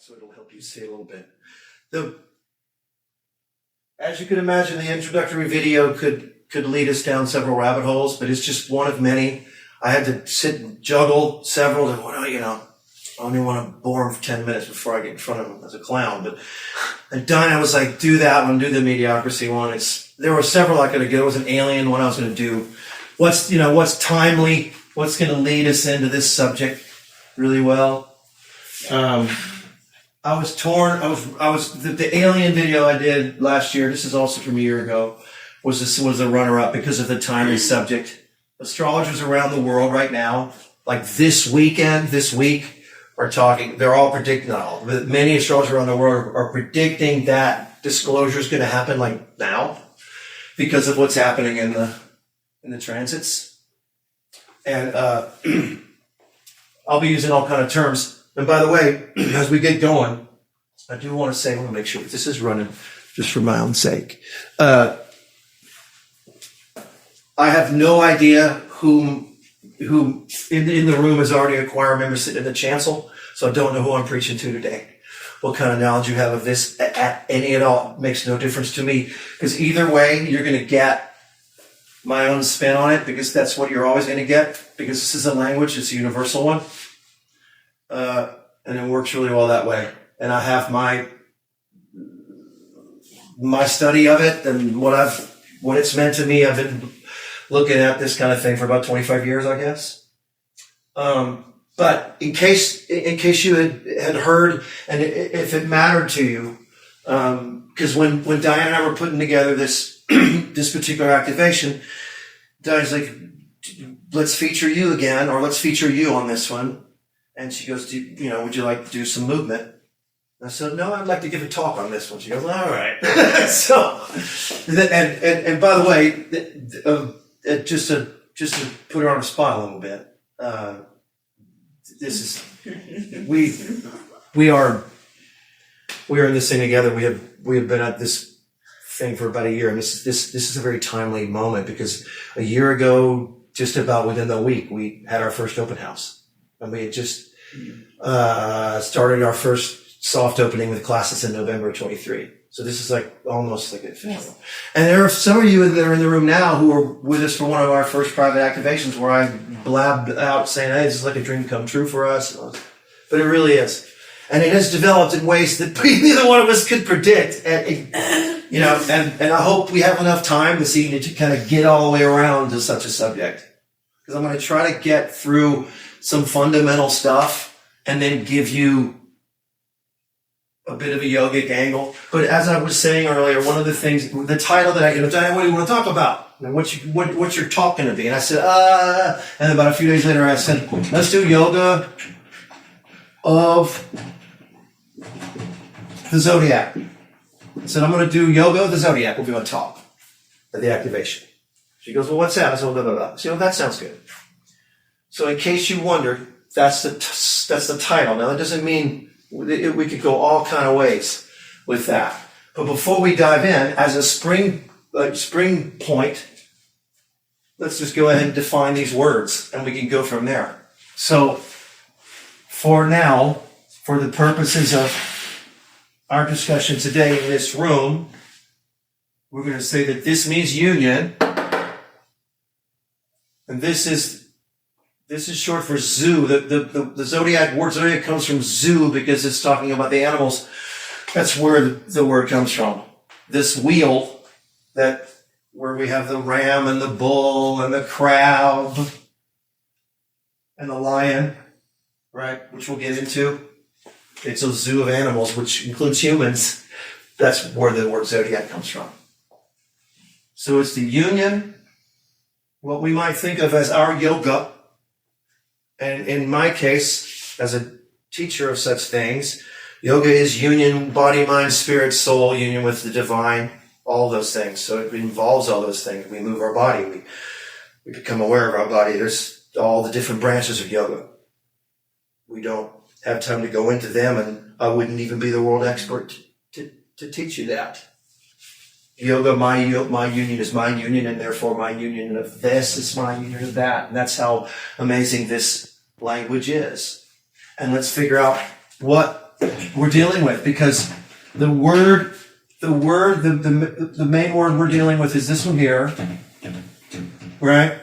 so it'll help you see a little bit. As you can imagine, the introductory video could lead us down several rabbit holes, but it's just one of many. I had to sit and juggle several, and I only want to bore him for 10 minutes before I get in front of him as a clown. But and Dinah was like, do that one, do the mediocrity one. There were several I could have. There was an alien one I was going to do. What's timely? What's going to lead us into this subject really well? I was torn. The alien video I did last year. This is also from a year ago. Was the runner-up because of the timely subject. Astrologers around the world right now, like this week, are talking. They're all predicting. But many astrologers around the world are predicting that disclosure is going to happen like now, because of what's happening in the transits. And I'll be using all kind of terms. And by the way, as we get going, I do want to say, I want to make sure this is running just for my own sake. I have no idea who in the room is already a choir member sitting in the chancel, so I don't know who I'm preaching to today. What kind of knowledge you have of this at any at all makes no difference to me, because either way, you're going to get my own spin on it, because that's what you're always going to get, because this is a language, it's a universal one, and it works really well that way. And I have my study of it and what it's meant to me. I've been looking at this kind of thing for about 25 years, I guess. But in case you had heard, and if it mattered to you, because when Diane and I were putting together this this particular activation, Diane's like, let's feature you again, or let's feature you on this one. And she goes, would you like to do some movement? And I said, no, I'd like to give a talk on this one. She goes, all right. So, and by the way, just to put her on the spot a little bit, we are in this thing together. We have been at this thing for about a year, and this is a very timely moment, because a year ago, just about within the week, we had our first open house, and we had just started our first soft opening with classes in November of 23. So this is like almost like official. Yes. And there are some of you that are in the room now who are with us for one of our first private activations, where I blabbed out saying, hey, this is like a dream come true for us. But it really is. And it has developed in ways that neither one of us could predict. And I hope we have enough time this evening to kind of get all the way around to such a subject. Because I'm going to try to get through some fundamental stuff and then give you a bit of a yogic angle. But as I was saying earlier, one of the things, the title that Diane, what do you want to talk about? And what's your talk going to be? And I said, and then about a few days later, I said, let's do yoga of the Zodiac. I said, I'm going to do yoga of the Zodiac. We'll be on talk at the activation. She goes, well, what's that? I said, blah, blah, blah. I said, that sounds good. So in case you wondered, that's the title. Now, that doesn't mean we could go all kind of ways with that. But before we dive in, as a spring point, let's just go ahead and define these words, and we can go from there. So for now, for the purposes of our discussion today in this room, we're going to say that this means union, and this is short for zoo. The Zodiac word Zodiac comes from zoo because it's talking about the animals. That's where the word comes from. This wheel where we have the ram and the bull and the crab and the lion, right? Which we'll get into. It's a zoo of animals, which includes humans. That's where the word Zodiac comes from. So it's the union, what we might think of as our yoga. And in my case, as a teacher of such things, yoga is union, body, mind, spirit, soul, union with the divine, all those things. So it involves all those things. We move our body. We become aware of our body. There's all the different branches of yoga. We don't have time to go into them, and I wouldn't even be the world expert to teach you that. Yoga, my union is my union, and therefore my union of this is my union of that. And that's how amazing this language is. And let's figure out what we're dealing with, because the main word we're dealing with is this one here, right?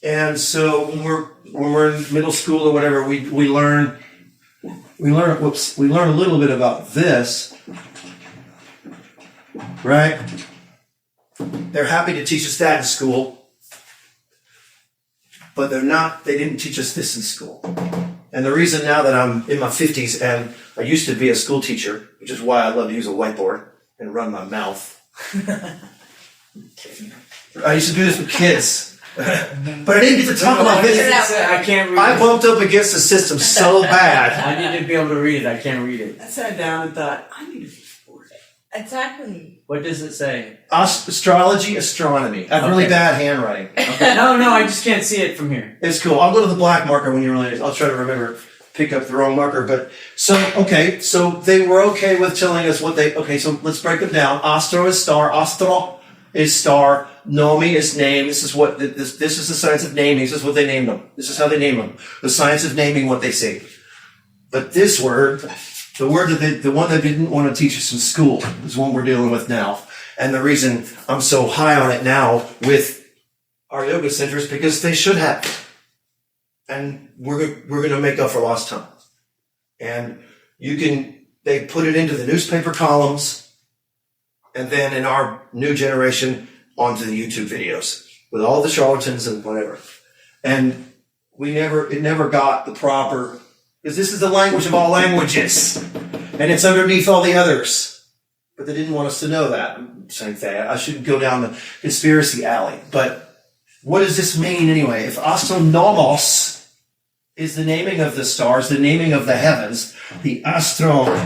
And so when we're in middle school or whatever, we learn a little bit about this, right? They're happy to teach us that in school, but they didn't teach us this in school. And the reason now that I'm in my 50s and I used to be a school teacher, which is why I love to use a whiteboard and run my mouth. I used to do this with kids. But I didn't get to talk about this. I can't read I bumped up against the system so bad. I need to be able to read it. I can't read it. I sat down and thought, I need to be bored. Exactly. What does it say? Astrology, astronomy. I have really bad handwriting. Okay. No, I just can't see it from here. It's cool. I'll go to the black marker when you're ready. I'll try to remember, pick up the wrong marker. But so they were okay with telling us what so let's break them down. Astro is star. Astro is star. Nomi is name. This is this is the science of naming. This is what they named them. This is how they name them. The science of naming what they see. But this word, the one that they didn't want to teach us in school, is one we're dealing with now. And the reason I'm so high on it now with our yoga center is because they should have. And we're going to make up for lost time. And they put it into the newspaper columns, and then in our new generation, onto the YouTube videos with all the charlatans and whatever. And it never got the proper, because this is the language of all languages. And it's underneath all the others. But they didn't want us to know that. I'm saying that I shouldn't go down the conspiracy alley. But what does this mean anyway? If astronomos is the naming of the stars, the naming of the heavens, the astrologos,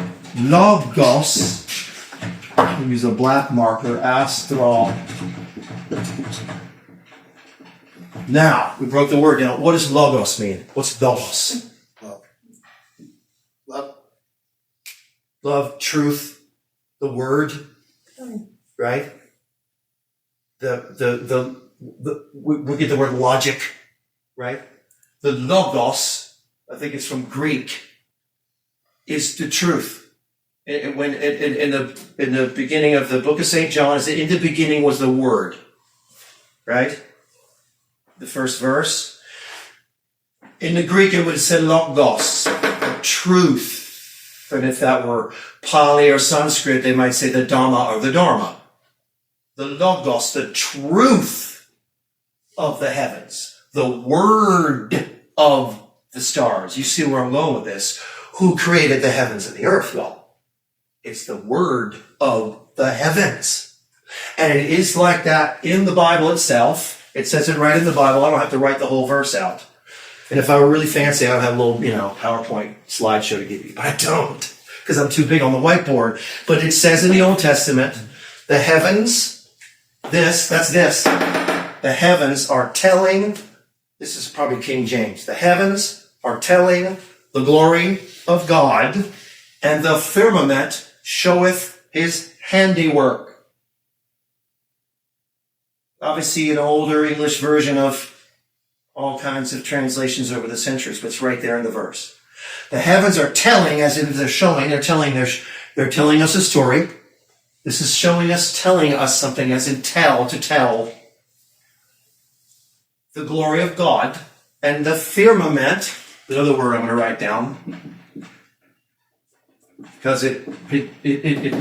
I'll use a black marker, Now, we broke the word down. What does logos mean? What's logos? Love, truth, the word, right? We get the word logic, right? The logos, I think it's from Greek, is the truth. When in the beginning of the book of St. John, it said, in the beginning was the Word, right? The first verse. In the Greek, it would have said logos, the truth. And if that were Pali or Sanskrit, they might say the Dhamma or the Dharma. The logos, the truth of the heavens, the word of the stars. You see where I'm going with this. Who created the heavens and the earth, y'all? It's the word of the heavens. And it is like that in the Bible itself. It says it right in the Bible. I don't have to write the whole verse out. And if I were really fancy, I would have a little, PowerPoint slideshow to give you. But I don't, because I'm too big on the whiteboard. But it says in the Old Testament, the heavens, that's this. The heavens are telling, this is probably King James. The heavens are telling the glory of God, and the firmament showeth his handiwork. Obviously, an older English version of all kinds of translations over the centuries, but it's right there in the verse. The heavens are telling, as in they're showing, they're telling us a story. This is telling us something, as in to tell. The glory of God, and the firmament, the other word I'm going to write down, because it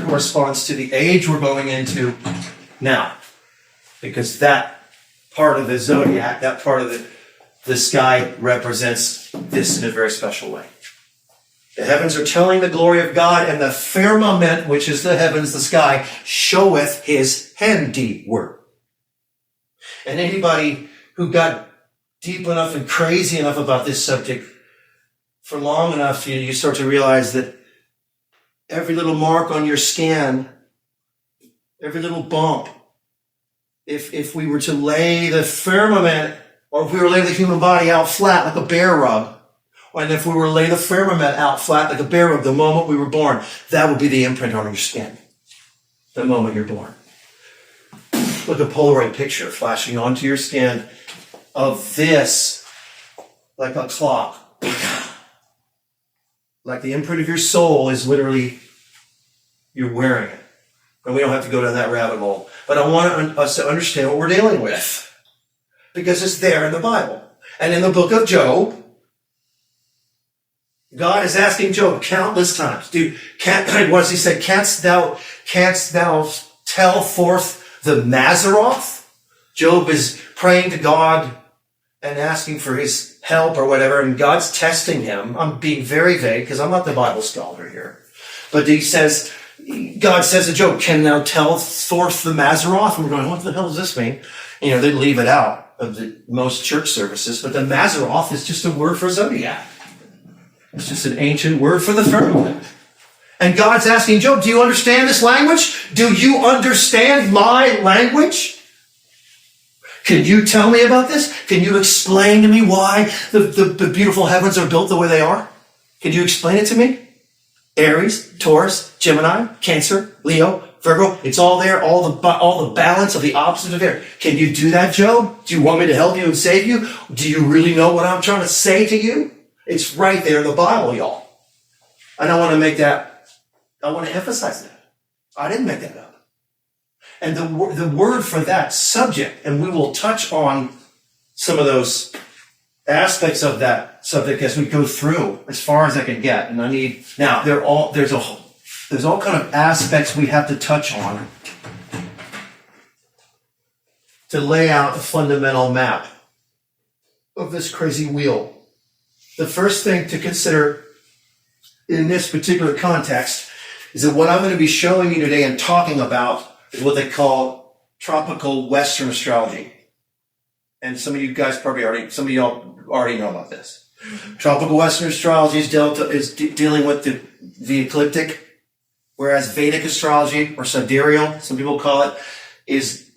corresponds to the age we're going into now. Because that part of the zodiac, that part of the sky represents this in a very special way. The heavens are telling the glory of God, and the firmament, which is the heavens, the sky, showeth his handiwork. And anybody who got deep enough and crazy enough about this subject for long enough, you start to realize that every little mark on your skin, every little bump, if we were to lay the firmament, or if we were to lay the human body out flat like a bear rug, and if we were to lay the firmament out flat like a bear rug the moment we were born, that would be the imprint on your skin, the moment you're born. Like a Polaroid picture flashing onto your skin of this like a clock. Like the imprint of your soul is literally, you're wearing it. And we don't have to go down that rabbit hole. But I want us to understand what we're dealing with. Because it's there in the Bible. And in the book of Job, God is asking Job countless times, what does he say? Canst thou tell forth the Mazzaroth? Job is praying to God and asking for his help or whatever, and God's testing him. I'm being very vague because I'm not the Bible scholar here. But God says to Job, can thou tell forth the Mazzaroth? And we're going, what the hell does this mean? They leave it out of most church services, but the Mazzaroth is just a word for zodiac. It's just an ancient word for the firmament. And God's asking Job, do you understand this language? Do you understand my language? Can you tell me about this? Can you explain to me why the beautiful heavens are built the way they are? Can you explain it to me? Aries, Taurus, Gemini, Cancer, Leo, Virgo, it's all there, all the balance of the opposites are there. Can you do that, Job? Do you want me to help you and save you? Do you really know what I'm trying to say to you? It's right there in the Bible, y'all. And I want to emphasize that. I didn't make that up. And the word for that subject, and we will touch on some of those aspects of that subject as we go through, as far as I can get. And there's all kind of aspects we have to touch on to lay out a fundamental map of this crazy wheel. The first thing to consider in this particular context is that what I'm going to be showing you today and talking about is what they call tropical Western astrology. And some of y'all already know about this. Tropical Western astrology is dealing with the ecliptic, whereas Vedic astrology, or sidereal, some people call it, is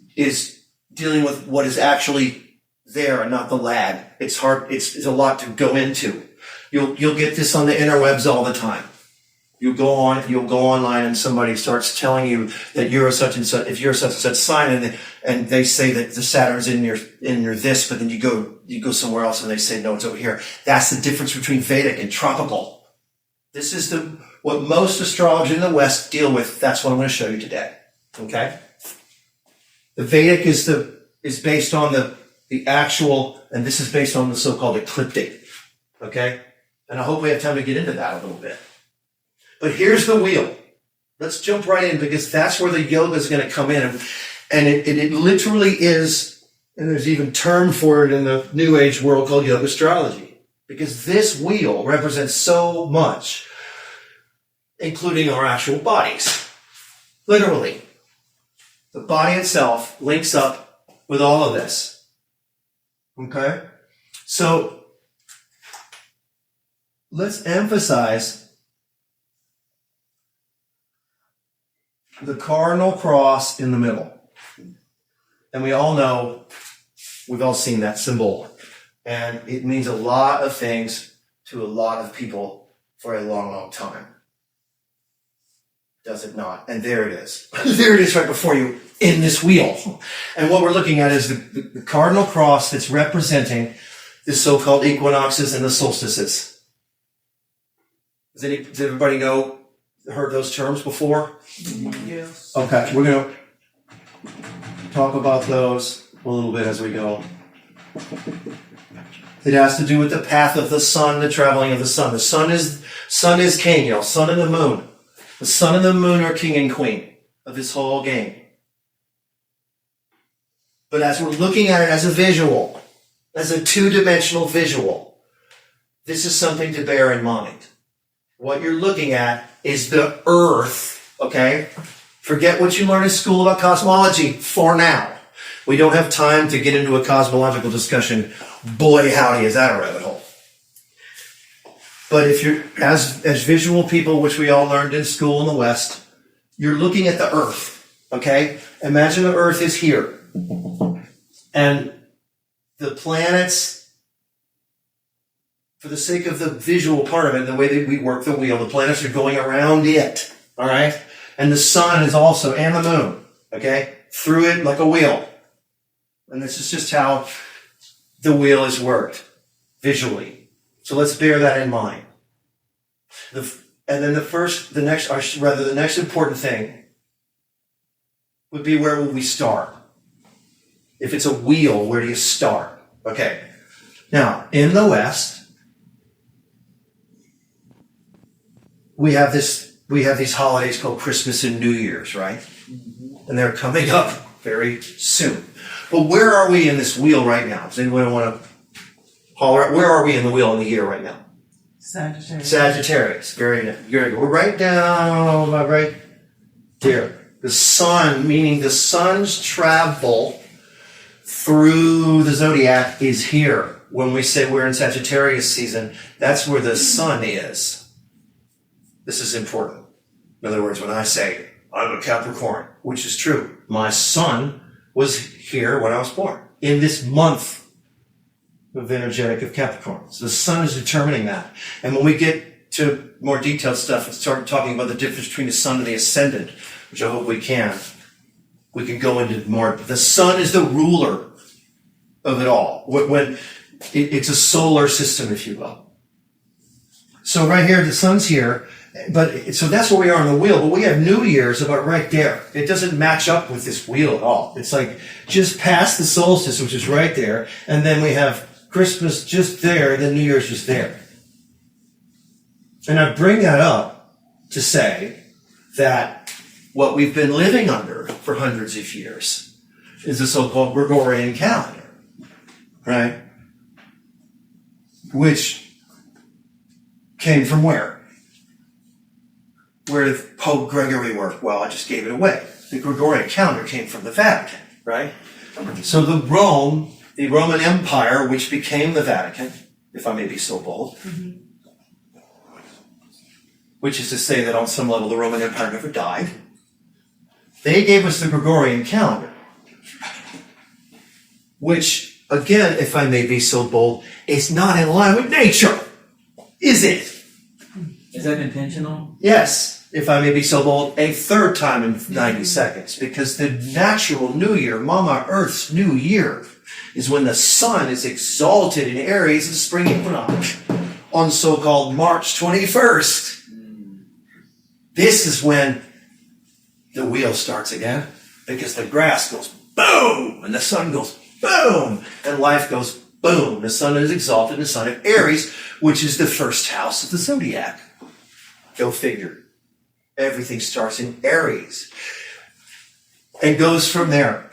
dealing with what is actually there and not the lag. It's hard. It's a lot to go into. You'll get this on the interwebs all the time. You'll go online and somebody starts telling you that you're a such and such, if you're a such and such sign, and they say that the Saturn's in your this, but then you go somewhere else and they say no, it's over here. That's the difference between Vedic and tropical. This is what most astrologers in the West deal with. That's what I'm going to show you today. Okay? The Vedic is based on the actual, and this is based on the so-called ecliptic. Okay? And I hope we have time to get into that a little bit. But here's the wheel. Let's jump right in because that's where the yoga is going to come in. And it literally is, and there's even term for it in the New Age world called yoga astrology. Because this wheel represents so much, including our actual bodies. Literally. The body itself links up with all of this. Okay? So, let's emphasize the cardinal cross in the middle. And we all know, we've all seen that symbol. And it means a lot of things to a lot of people for a long, long time. Does it not? And there it is. There it is right before you in this wheel. And what we're looking at is the cardinal cross that's representing the so-called equinoxes and the solstices. Does everybody heard those terms before? Yes. Okay, we're going to talk about those a little bit as we go. It has to do with the path of the sun, the traveling of the sun. The sun is king, sun and the moon. The sun and the moon are king and queen of this whole game. But as we're looking at it as a visual, as a two-dimensional visual, this is something to bear in mind. What you're looking at is the earth, okay? Forget what you learned in school about cosmology for now. We don't have time to get into a cosmological discussion. Boy, howdy, is that a rabbit hole. But if you're, as visual people, which we all learned in school in the West, you're looking at the earth, okay? Imagine the earth is here. And the planets, for the sake of the visual part of it, the way that we work the wheel, the planets are going around it, all right? And the sun is also, and the moon, okay? Through it like a wheel. And this is just how the wheel is worked. visually. So let's bear that in mind. And then the next important thing would be, where will we start? If it's a wheel, where do you start? Okay. Now, in the West, we have these holidays called Christmas and New Year's, right? Mm-hmm. And they're coming up very soon. But where are we in this wheel right now? Does anyone want to holler out? Where are we in the wheel in the year right now? Sagittarius. Sagittarius. Very good. We're right down, right there. The sun, meaning the sun's travel through the zodiac, is here. When we say we're in Sagittarius season, that's where the sun is. This is important. In other words, when I say I'm a Capricorn, which is true, my sun was here when I was born, in this month of energetic of Capricorn. So the sun is determining that. And when we get to more detailed stuff and start talking about the difference between the sun and the ascendant, which I hope we can go into more. The sun is the ruler of it all. It's a solar system, if you will. So right here, the sun's here, so that's where we are on the wheel, but we have New Year's about right there. It doesn't match up with this wheel at all. It's like just past the solstice, which is right there, and then we have Christmas just there, and then New Year's just there. And I bring that up to say that what we've been living under for hundreds of years is the so-called Gregorian calendar, right? Which came from where? Where did Pope Gregory work? Well, I just gave it away. The Gregorian calendar came from the Vatican, right? So the Roman Empire, which became the Vatican, if I may be so bold, which is to say that on some level the Roman Empire never died, they gave us the Gregorian calendar, which, again, if I may be so bold, is not in line with nature, is it? Is that intentional? Yes, if I may be so bold, a third time in 90 seconds, because the natural new year, Mama Earth's new year, is when the sun is exalted in Aries in the spring equinox on so-called March 21st. This is when the wheel starts again, because the grass goes boom, and the sun goes boom, and life goes boom. The sun is exalted in the sign of Aries, which is the first house of the zodiac. Go figure. Everything starts in Aries and goes from there.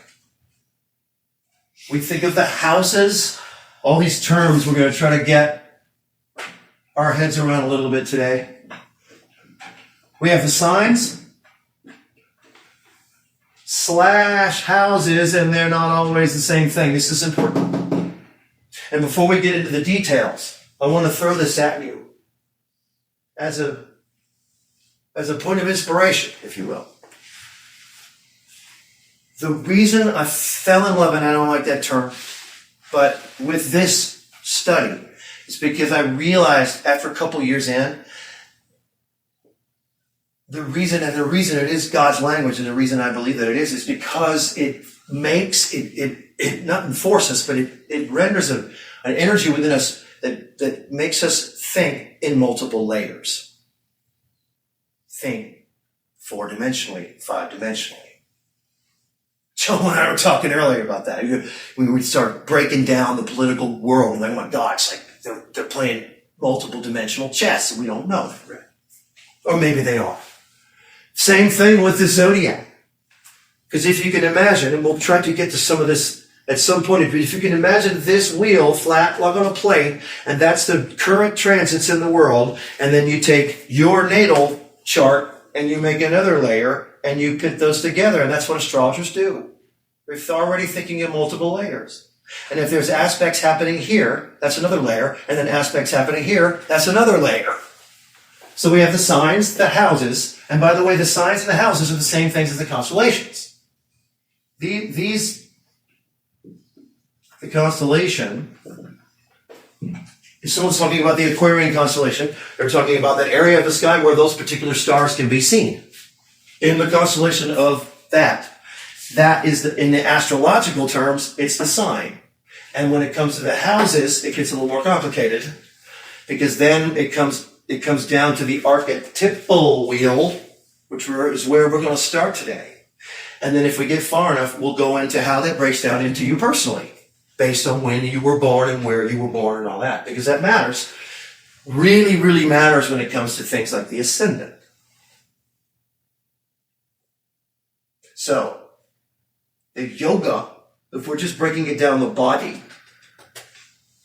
We think of the houses, all these terms we're going to try to get our heads around a little bit today. We have the signs / houses, and they're not always the same thing. This is important. And before we get into the details, I want to throw this at you as a point of inspiration, if you will. The reason I fell in love, and I don't like that term, but with this study, is because I realized after a couple years in, the reason it is God's language, and the reason I believe that it is because it makes it not enforce us, but it renders an energy within us that makes us think in multiple layers. Think 4-dimensionally, 5-dimensionally. Joe and I were talking earlier about that. We would start breaking down the political world, and like, oh my God, it's like they're playing multiple dimensional chess, and we don't know that, right? Or maybe they are. Same thing with the zodiac. Because if you can imagine, and we'll try to get to some of this at some point, if you can imagine this wheel flat, like on a plate, and that's the current transits in the world, and then you take your natal chart and you make another layer and you put those together, and that's what astrologers do. They're already thinking in multiple layers. And if there's aspects happening here, that's another layer, and then aspects happening here, that's another layer. So we have the signs, the houses, and by the way, the signs and the houses are the same things as the constellations. The constellation, if someone's talking about the Aquarian constellation, they're talking about that area of the sky where those particular stars can be seen. In the constellation of that is, in the astrological terms, it's the sign. And when it comes to the houses, it gets a little more complicated because then it comes down to the archetypal wheel, which is where we're going to start today. And then if we get far enough, we'll go into how that breaks down into you personally, based on when you were born and where you were born and all that, because that matters. Really, really matters when it comes to things like the ascendant. So, the yoga, if we're just breaking it down the body,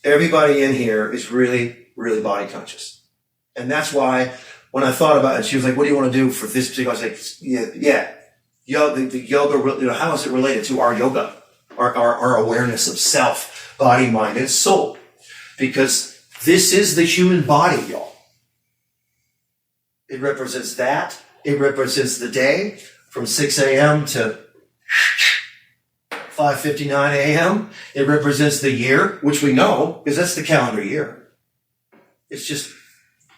everybody in here is really, really body conscious. And that's why when I thought about it, she was like, what do you want to do for this particular? I was like, yeah. The yoga, how is it related to our yoga? Our awareness of self, body, mind, and soul. Because this is the human body, y'all. It represents that. It represents the day from 6 a.m. to 5:59 a.m. It represents the year, which we know, because that's the calendar year. It's just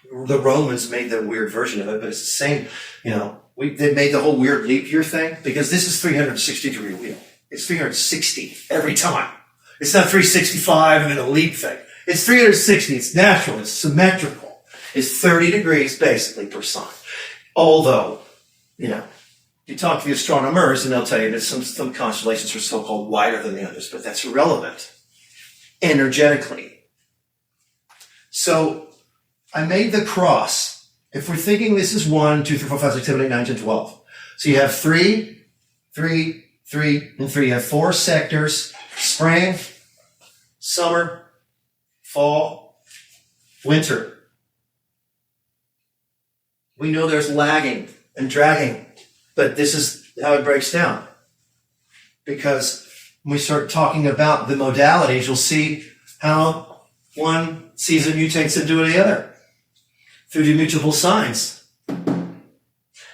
the Romans made the weird version of it, but it's the same, they made the whole weird leap year thing, because this is 360-degree wheel. It's 360 every time. It's not 365 and then a leap thing. It's 360. It's natural. It's symmetrical. It's 30 degrees basically per sign. Although, you talk to the astronomers and they'll tell you that some constellations are so-called wider than the others, but that's irrelevant energetically. So I made the cross. If we're thinking this is 1, 2, 3, 4, 5, 6, 7, 8, 9, 10, 12. So you have 3, 3, 3, and 3. You have 4 sectors: spring, summer, fall, winter. We know there's lagging and dragging, but this is how it breaks down. Because when we start talking about the modalities, you'll see how one season mutates into the other through the mutable signs.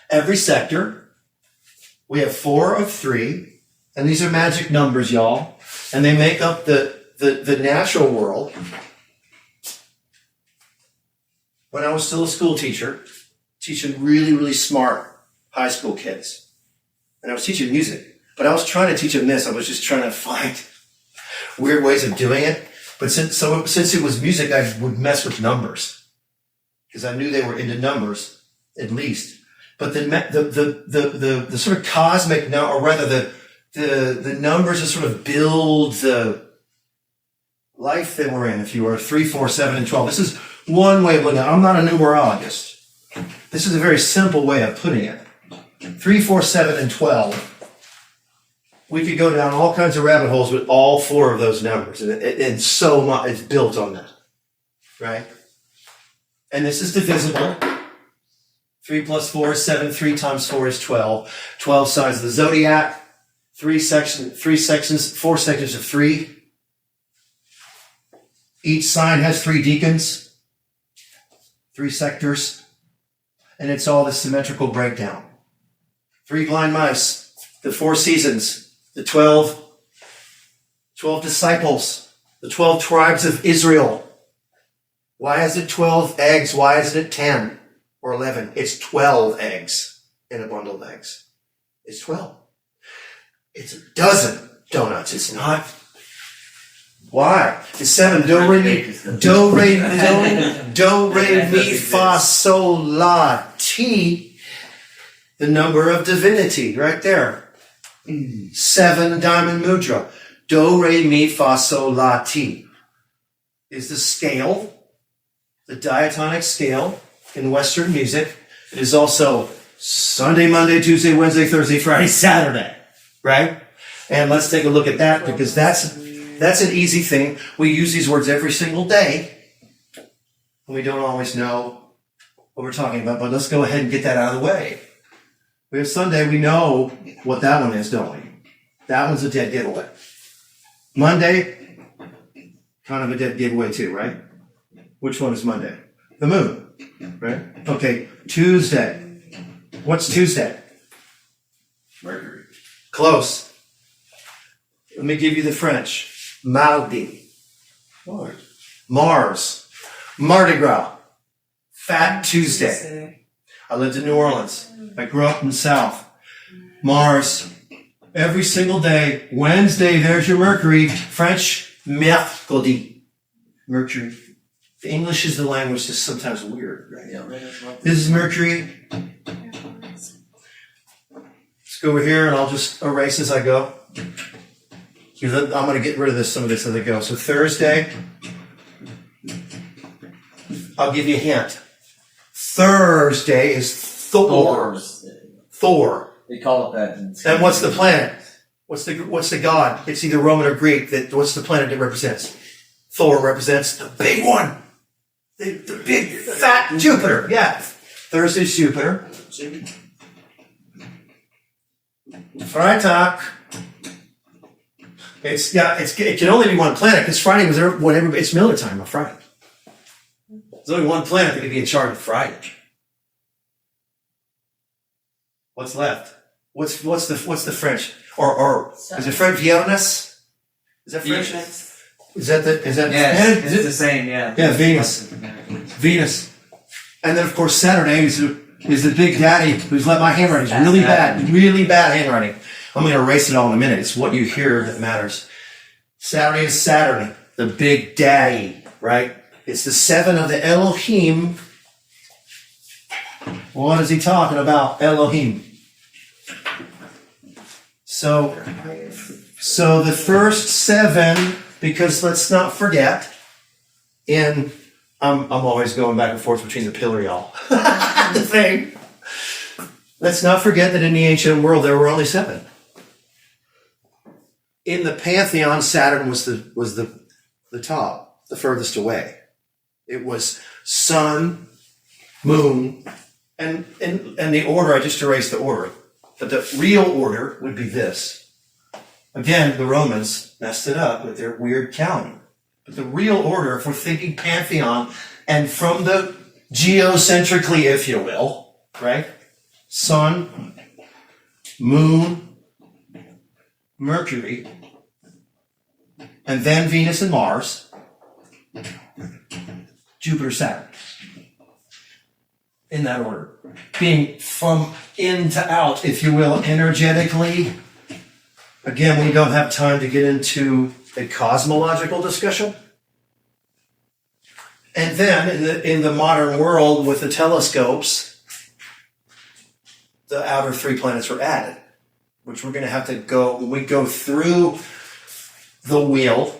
Every sector, we have 4 of 3, and these are magic numbers, y'all, and they make up the natural world. When I was still a school teacher, teaching really, really smart high school kids, and I was teaching music, but I was trying to teach them this. I was just trying to find weird ways of doing it. But since it was music, I would mess with numbers because I knew they were into numbers at least. But the sort of cosmic number, or rather the numbers that sort of build the life that we're in. If you are 3, 4, 7, and 12, this is one way of looking at it. I'm not a numerologist. This is a very simple way of putting it. 3, 4, 7, and 12. We could go down all kinds of rabbit holes with all 4 of those numbers, and so much it's built on that, right? And this is divisible. 3 plus 4 is 7. 3 times 4 is 12. 12 signs of the Zodiac. 4 sections of 3. Each sign has 3 deacons, 3 sectors, and it's all the symmetrical breakdown. 3 blind mice, the 4 seasons, the 12 disciples, the 12 tribes of Israel. Why is it 12 eggs? Why isn't it 10 or 11? It's 12 eggs in a bundle of eggs. It's 12. It's a dozen donuts. It's not. Why? It's 7. Do, re, mi, fa, sol, la, ti. The number of divinity, right there. 7 Diamond Mudra. Do, re, mi, fa, sol, la, ti. Is the scale, the diatonic scale in Western music. It is also Sunday, Monday, Tuesday, Wednesday, Thursday, Friday, Saturday, right? And let's take a look at that, because that's an easy thing. We use these words every single day, and we don't always know what we're talking about, but let's go ahead and get that out of the way. We have Sunday, we know what that one is, don't we? That one's a dead giveaway. Monday, kind of a dead giveaway too, right? Which one is Monday? The moon, right? Okay, Tuesday. What's Tuesday? Mercury. Close. Let me give you the French. Mardi. Mars. Mardi Gras. Fat Tuesday. I lived in New Orleans. I grew up in the South. Mars. Every single day. Wednesday, there's your Mercury. French Mercredi. Mercury. The English is the language that's sometimes weird, right? Yeah. This is Mercury. Let's go over here and I'll just erase as I go. Because I'm going to get rid of some of this as I go. So Thursday, I'll give you a hint. Thursday is Thor. Thor. They call it that. And what's the planet? What's the god? It's either Roman or Greek. What's the planet it represents? Thor represents the big one. The big fat Jupiter. Yeah. Thursday's Jupiter. Freitag. It can only be one planet because Friday was whatever. It's Miller time on Friday. There's only one planet that can be in charge of Friday. What's left? What's the French? Or is it French Viernes? Is that French? Is that Yes, it's the same, yeah. Yeah, Venus. And then of course Saturday is the big daddy who's let my handwriting is really bad handwriting. I'm going to erase it all in a minute. It's what you hear that matters. Saturday is Saturn, the big daddy, right? It's the 7 of the Elohim. What is he talking about? Elohim. So the first 7, because let's not forget, I'm always going back and forth between the pillar, y'all. The thing. Let's not forget that in the ancient world there were only 7. In the pantheon, Saturn was the top, the furthest away. It was sun, moon, and the order. I just erased the order, but the real order would be this. Again, the Romans messed it up with their weird counting. But the real order, if we're thinking pantheon, and from the geocentrically, if you will, right? Sun, moon, Mercury, and then Venus and Mars, Jupiter, Saturn. In that order. Being from in to out, if you will, energetically. Again, we don't have time to get into a cosmological discussion. And then in the modern world with the telescopes, the outer 3 planets were added, which we're going to have to go, when we go through the wheel,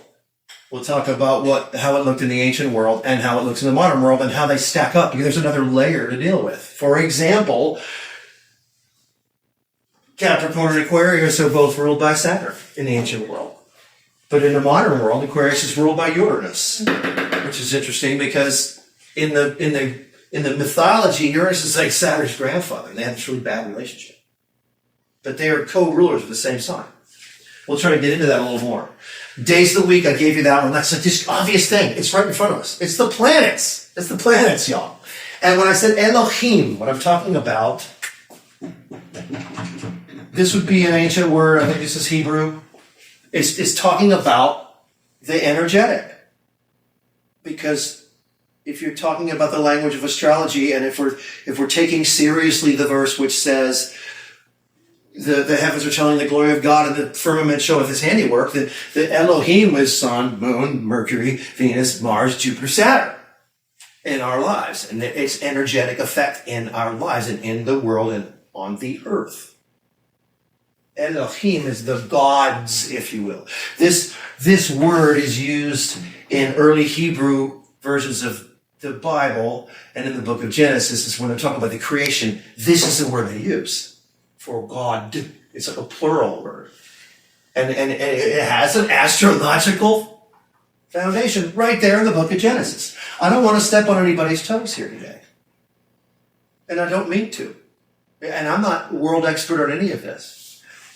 we'll talk about how it looked in the ancient world and how it looks in the modern world and how they stack up, because there's another layer to deal with. For example, Capricorn and Aquarius are both ruled by Saturn in the ancient world. But in the modern world, Aquarius is ruled by Uranus, which is interesting because in the mythology, Uranus is like Saturn's grandfather, and they have this really bad relationship. But they are co-rulers of the same sign. We'll try to get into that a little more. Days of the week, I gave you that one. That's just obvious thing. It's right in front of us. It's the planets. It's the planets, y'all. And when I said Elohim, what I'm talking about, this would be an ancient word. I think this is Hebrew. It's talking about the energetic. Because if you're talking about the language of astrology, and if we're taking seriously the verse which says the heavens are telling the glory of God and the firmament showeth his handiwork, the Elohim is sun, moon, Mercury, Venus, Mars, Jupiter, Saturn in our lives, and its energetic effect in our lives and in the world and on the earth. Elohim is the gods, if you will. This word is used in early Hebrew versions of the Bible and in the book of Genesis. Is when they're talking about the creation. This is the word they use for God. It's like a plural word. And it has an astrological foundation right there in the book of Genesis. I don't want to step on anybody's toes here today. And I don't mean to. And I'm not world expert on any of this.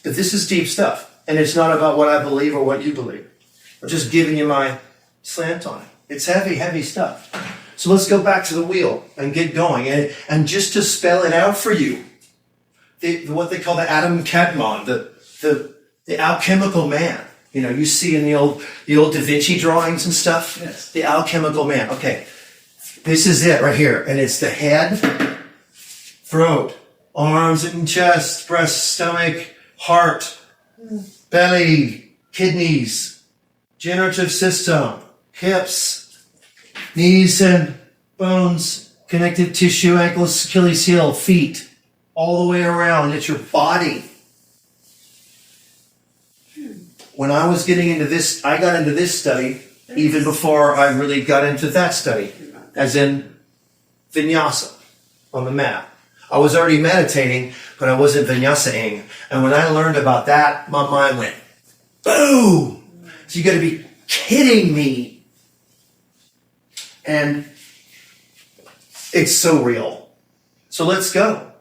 But this is deep stuff. And it's not about what I believe or what you believe. I'm just giving you my slant on it. It's heavy, heavy stuff. So let's go back to the wheel and get going. And just to spell it out for you, what they call the Adam Kadmon, the alchemical man. You know, you see in the old Da Vinci drawings and stuff. Yes. The alchemical man. Okay, this is it right here, and it's the head, throat, arms and chest, breast, stomach, heart, belly, kidneys, generative system, hips, knees and bones, connective tissue, ankles, Achilles heel, feet, all the way around. It's your body. When I was getting into this, I got into this study even before I really got into that study, as in vinyasa on the mat. I was already meditating, but I wasn't vinyasaing. And when I learned about that, my mind went, boom! So you gotta be kidding me. And it's so real. So let's go.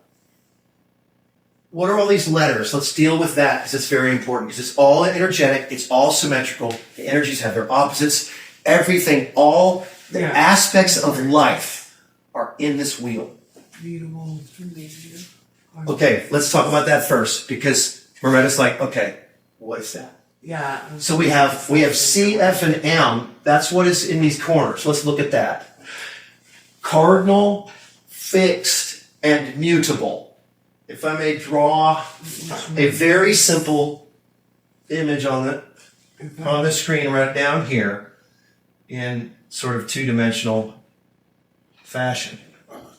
What are all these letters? Let's deal with that because it's very important. Because it's all energetic. It's all symmetrical. The energies have their opposites. Everything, all the aspects of life are in this wheel. Okay, let's talk about that first because Moretta's like, okay, what is that? Yeah. So we have C, F, and M. That's what is in these corners. Let's look at that. Cardinal, fixed, and mutable. If I may draw a very simple image on the screen right down here in sort of two-dimensional fashion.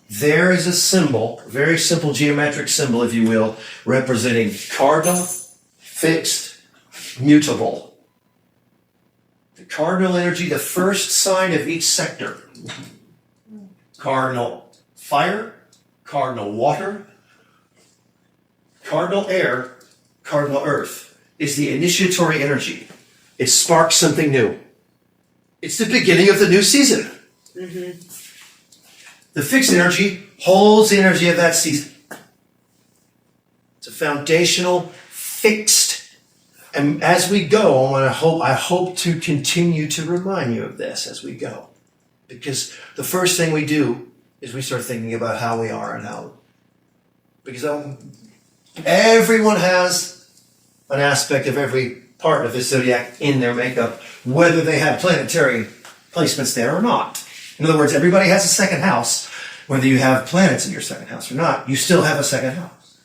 There is a symbol, a very simple geometric symbol, if you will, representing cardinal, fixed, mutable. The cardinal energy, the first sign of each sector. Cardinal fire, cardinal water, cardinal air, cardinal earth is the initiatory energy. It sparks something new. It's the beginning of the new season. Mm-hmm. The fixed energy holds the energy of that season. It's a foundational, fixed. And as we go, I hope to continue to remind you of this as we go. Because the first thing we do is we start thinking about how we are and how. Because everyone has an aspect of every part of the zodiac in their makeup, whether they have planetary placements there or not. In other words, everybody has a second house. Whether you have planets in your second house or not, you still have a second house.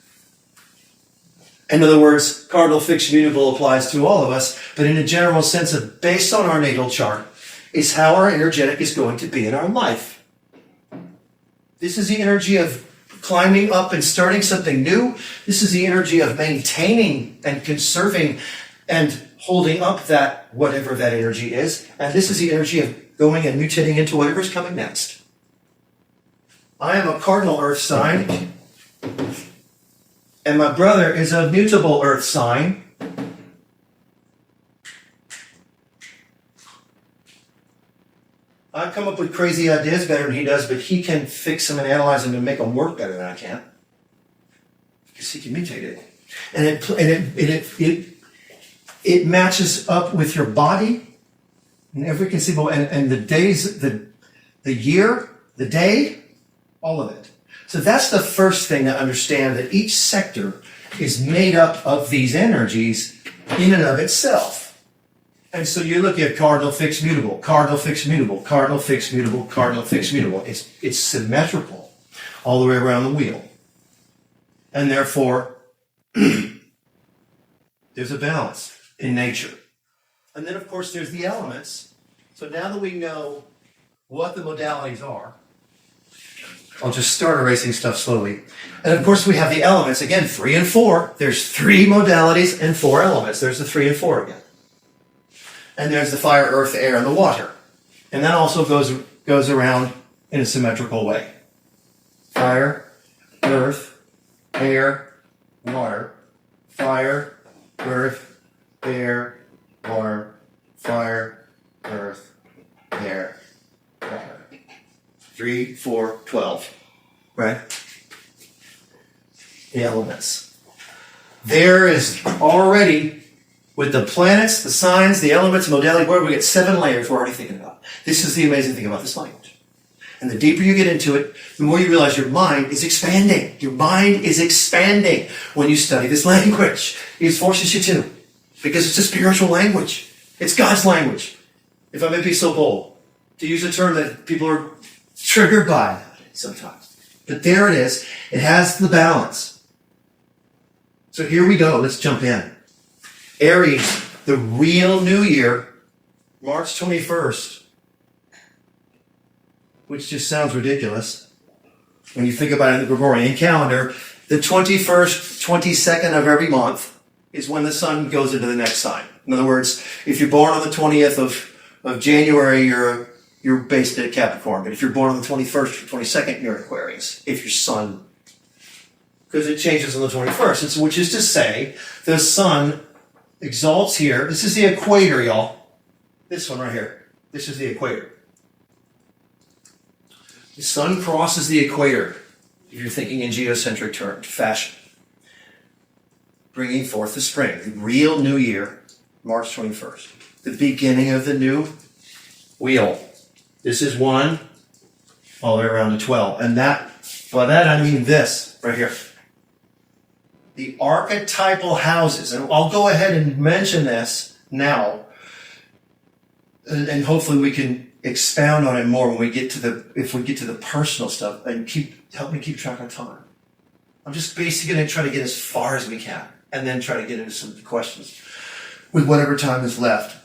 In other words, cardinal, fixed, mutable applies to all of us, but in a general sense of based on our natal chart is how our energetic is going to be in our life. This is the energy of climbing up and starting something new. This is the energy of maintaining and conserving and holding up that whatever that energy is. And this is the energy of going and mutating into whatever's coming next. I am a cardinal earth sign, and my brother is a mutable earth sign. I come up with crazy ideas better than he does, but he can fix them and analyze them and make them work better than I can. Because he can mutate it. And it matches up with your body and every conceivable, and the days, the year, the day, all of it. So that's the first thing to understand, that each sector is made up of these energies in and of itself. And so you look at cardinal, fixed, mutable, cardinal, fixed, mutable, cardinal, fixed, mutable, cardinal, fixed, mutable. It's symmetrical all the way around the wheel. And therefore, there's a balance in nature. And then, of course, there's the elements. So now that we know what the modalities are, I'll just start erasing stuff slowly. And of course, we have the elements. Again, 3 and 4. There's 3 modalities and 4 elements. There's the 3 and 4 again. And there's the fire, earth, air, and the water. And that also goes around in a symmetrical way. Fire, earth, air, water. Fire, earth, air, water. Fire, earth, air, water. 3, 4, 12. Right? The elements. There is already, with the planets, the signs, the elements, modality, where we get 7 layers we're already thinking about. This is the amazing thing about this language. And the deeper you get into it, the more you realize your mind is expanding. Your mind is expanding when you study this language. It forces you to. Because it's a spiritual language. It's God's language. If I may be so bold, to use a term that people are triggered by sometimes. But there it is. It has the balance. So here we go. Let's jump in. Aries, the real new year, March 21st, which just sounds ridiculous when you think about it in the Gregorian calendar. The 21st, 22nd of every month is when the sun goes into the next sign. In other words, if you're born on the 20th of January, you're based at Capricorn. But if you're born on the 21st or 22nd, you're Aquarius. If your sun, because it changes on the 21st, which is to say, the sun exalts here. This is the equator, y'all. This one right here. This is the equator. The sun crosses the equator, if you're thinking in geocentric fashion, bringing forth the spring, the real new year, March 21st, the beginning of the new wheel. This is 1 all the way around to 12. And by that I mean this right here. The archetypal houses, and I'll go ahead and mention this now, and hopefully we can expound on it more when we get to the personal stuff, and help me keep track of time. I'm just basically going to try to get as far as we can, and then try to get into some questions with whatever time is left.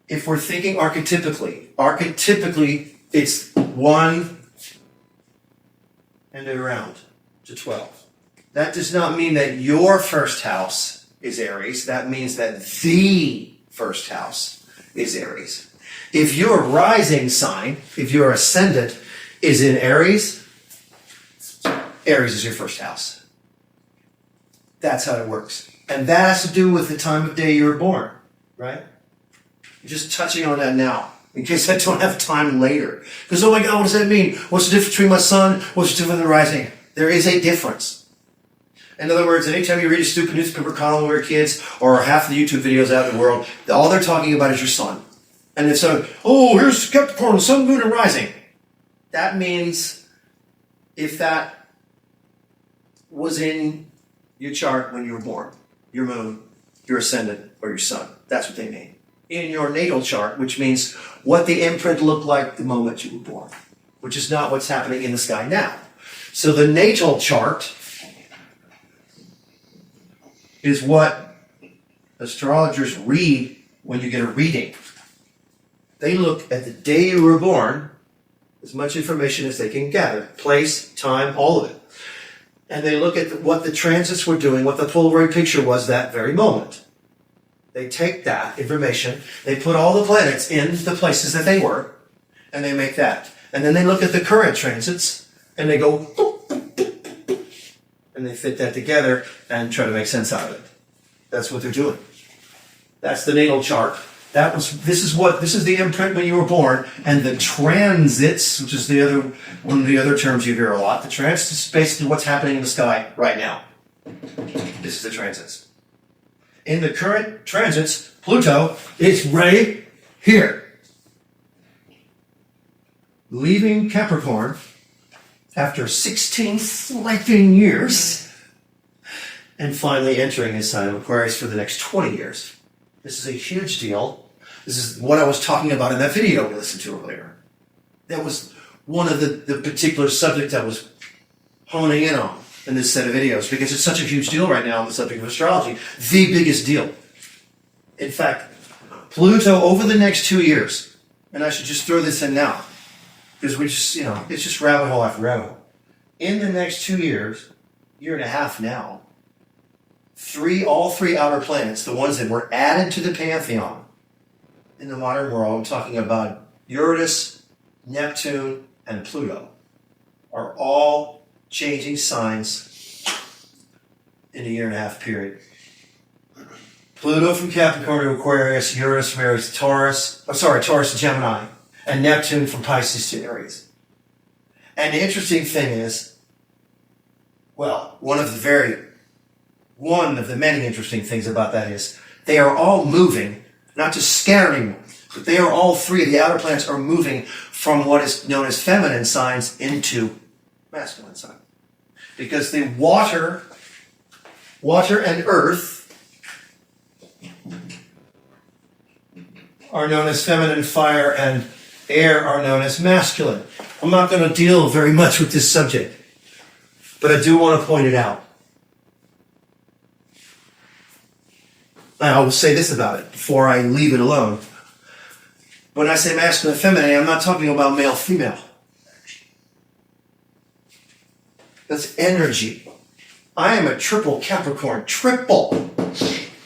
If we're thinking archetypically it's 1 and around to 12. That does not mean that your first house is Aries. That means that the first house is Aries. If your rising sign, if your ascendant is in Aries, Aries is your first house. That's how it works. And that has to do with the time of day you were born, right? Just touching on that now, in case I don't have time later. Because, oh my God, what does that mean? What's the difference between my sun? What's the difference with the rising? There is a difference. In other words, anytime you read a stupid newspaper column where kids, or half the YouTube videos out in the world, all they're talking about is your sun. And it's here's Capricorn, sun, moon, and rising. That means if that was in your chart when you were born, your moon, your ascendant, or your sun, that's what they mean. In your natal chart, which means what the imprint looked like the moment you were born, which is not what's happening in the sky now. So the natal chart is what astrologers read when you get a reading. They look at the day you were born, as much information as they can gather, place, time, all of it. And they look at what the transits were doing, what the Polaroid picture was that very moment. They take that information, they put all the planets in the places that they were, and they make that. And then they look at the current transits, and they go, boop, boop, boop, boop, boop, and they fit that together and try to make sense out of it. That's what they're doing. That's the natal chart. This is the imprint when you were born, and the transits, which is one of the other terms you hear a lot. The transits is basically what's happening in the sky right now. This is the transits. In the current transits, Pluto is right here, leaving Capricorn after 16 flipping years, and finally entering his sign of Aquarius for the next 20 years. This is a huge deal. This is what I was talking about in that video we listened to earlier. That was one of the particular subjects I was honing in on in this set of videos, because it's such a huge deal right now on the subject of astrology. The biggest deal. In fact, Pluto over the next 2 years, and I should just throw this in now, because it's just rabbit hole after rabbit hole. In the next 2 years, year and a half now, all three outer planets, the ones that were added to the pantheon in the modern world, I'm talking about Uranus, Neptune, and Pluto, are all changing signs in a year and a half period. Pluto from Capricorn to Aquarius, Uranus from Aries to Taurus to Gemini, and Neptune from Pisces to Aries. And the interesting thing is, one of the many interesting things about that is they are all moving, not just scattering, but they are all three of the outer planets are moving from what is known as feminine signs into masculine signs. Because the water and earth are known as feminine, fire and air are known as masculine. I'm not going to deal very much with this subject, but I do want to point it out. And I will say this about it before I leave it alone. When I say masculine and feminine, I'm not talking about male, female. That's energy. I am a triple Capricorn. Triple.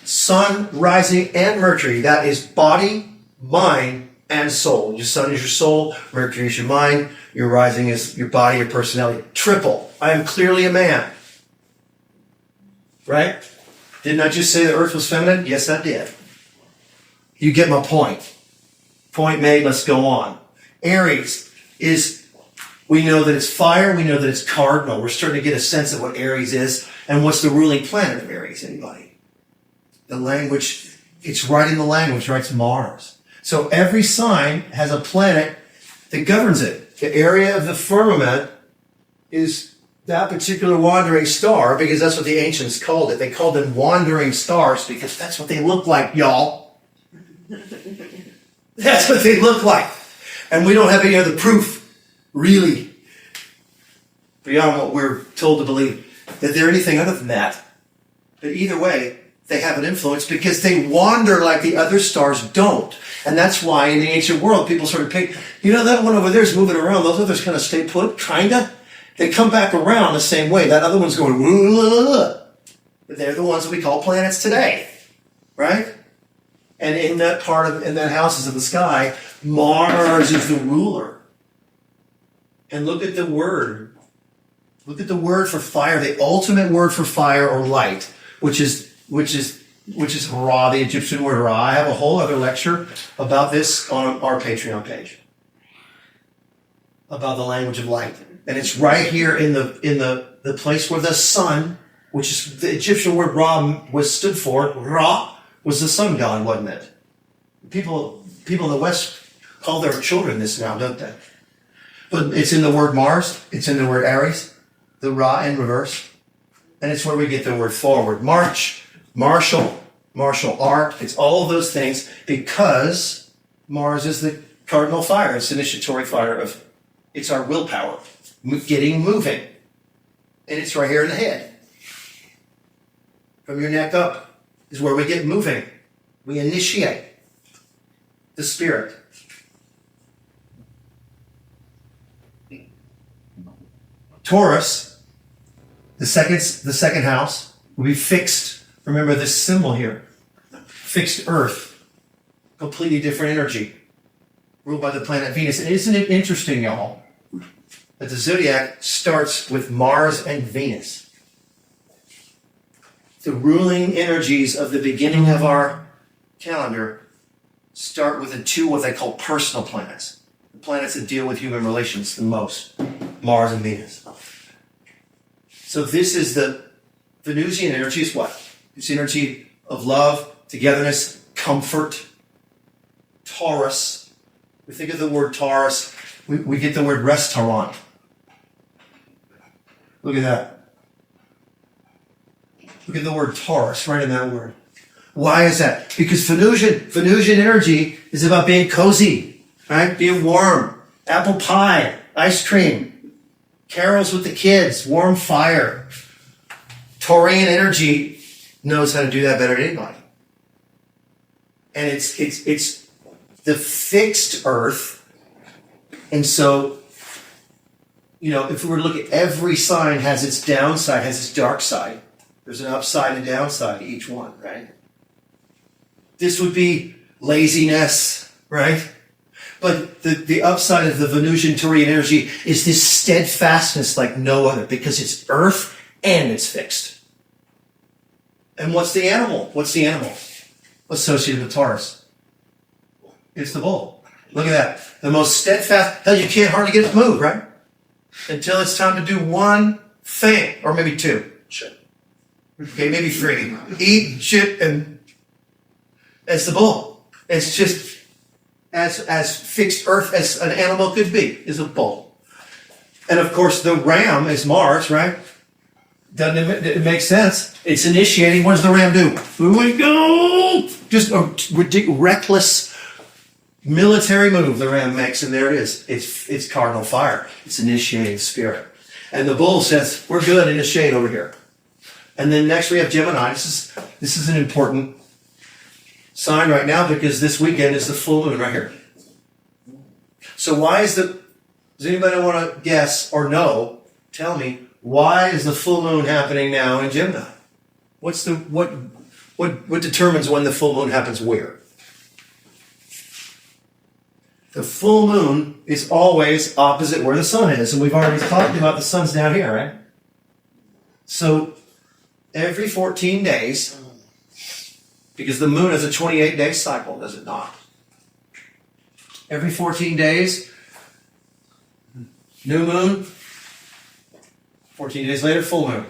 Sun, rising, and Mercury. That is body, mind, and soul. Your sun is your soul. Mercury is your mind. Your rising is your body, your personality. Triple. I am clearly a man. Right? Didn't I just say the earth was feminine? Yes, I did. You get my point. Point made, let's go on. Aries is, we know that it's fire, we know that it's cardinal. We're starting to get a sense of what Aries is and what's the ruling planet of Aries, anybody? The language, it's right in the language, right? It's Mars. So every sign has a planet that governs it. The area of the firmament is that particular wandering star because that's what the ancients called it. They called them wandering stars because that's what they look like, y'all. That's what they look like. And we don't have any other proof, really, beyond what we're told to believe, that they're anything other than that. But either way, they have an influence because they wander like the other stars don't. And that's why in the ancient world, people sort of pick, that one over there is moving around. Those others kind of stay put, kind of. They come back around the same way. That other one's going, but they're the ones that we call planets today, right? And in that houses of the sky, Mars is the ruler. And look at the word. Look at the word for fire, the ultimate word for fire or light, which is Ra, the Egyptian word Ra. I have a whole other lecture about this on our Patreon page. About the language of light. And it's right here in the place where the sun, which is the Egyptian word Ra stood for, Ra was the sun god, wasn't it? People in the West call their children this now, don't they? But it's in the word Mars, it's in the word Aries, the Ra in reverse, and it's where we get the word forward. March, martial art, it's all of those things because Mars is the cardinal fire, it's initiatory fire it's our willpower, getting moving. And it's right here in the head. From your neck up is where we get moving. We initiate the spirit. Taurus, the second house, will be fixed. Remember this symbol here. Fixed earth. Completely different energy. Ruled by the planet Venus. And isn't it interesting, y'all, that the zodiac starts with Mars and Venus? The ruling energies of the beginning of our calendar start with the two what they call personal planets. The planets that deal with human relations the most. Mars and Venus. So this is the Venusian energy is what? It's energy of love, togetherness, comfort. Taurus. We think of the word Taurus, we get the word restaurant. Look at that. Look at the word Taurus right in that word. Why is that? Because Venusian energy is about being cozy, right? Being warm. Apple pie, ice cream, carols with the kids, warm fire. Taurian energy knows how to do that better than anybody. And it's the fixed earth. And so, if we were to look at every sign has its downside, has its dark side. There's an upside and downside to each one, right? This would be laziness, right? But the upside of the Venusian Taurian energy is this steadfastness like no other because it's earth and it's fixed. And what's the animal? Associated with Taurus? It's the bull. Look at that. The most steadfast. Hell, you can't hardly get it to move, right? Until it's time to do one thing, or maybe two. Okay, maybe three. Eat, shit, and it's the bull. It's just as fixed earth as an animal could be, is a bull. And of course, the ram is Mars, right? Doesn't it make sense? It's initiating. What does the ram do? Here we go! Just a reckless military move the ram makes, and there it is. It's cardinal fire. It's initiating spirit. And the bull says, we're good in the shade over here. And then next we have Gemini. This is an important sign right now because this weekend is the full moon right here. So does anybody want to guess or know? Tell me, why is the full moon happening now in Gemini? What determines when the full moon happens where? The full moon is always opposite where the sun is, and we've already talked about the sun's down here, right? So every 14 days, because the moon is a 28-day cycle, does it not? Every 14 days, new moon, 14 days later, full moon.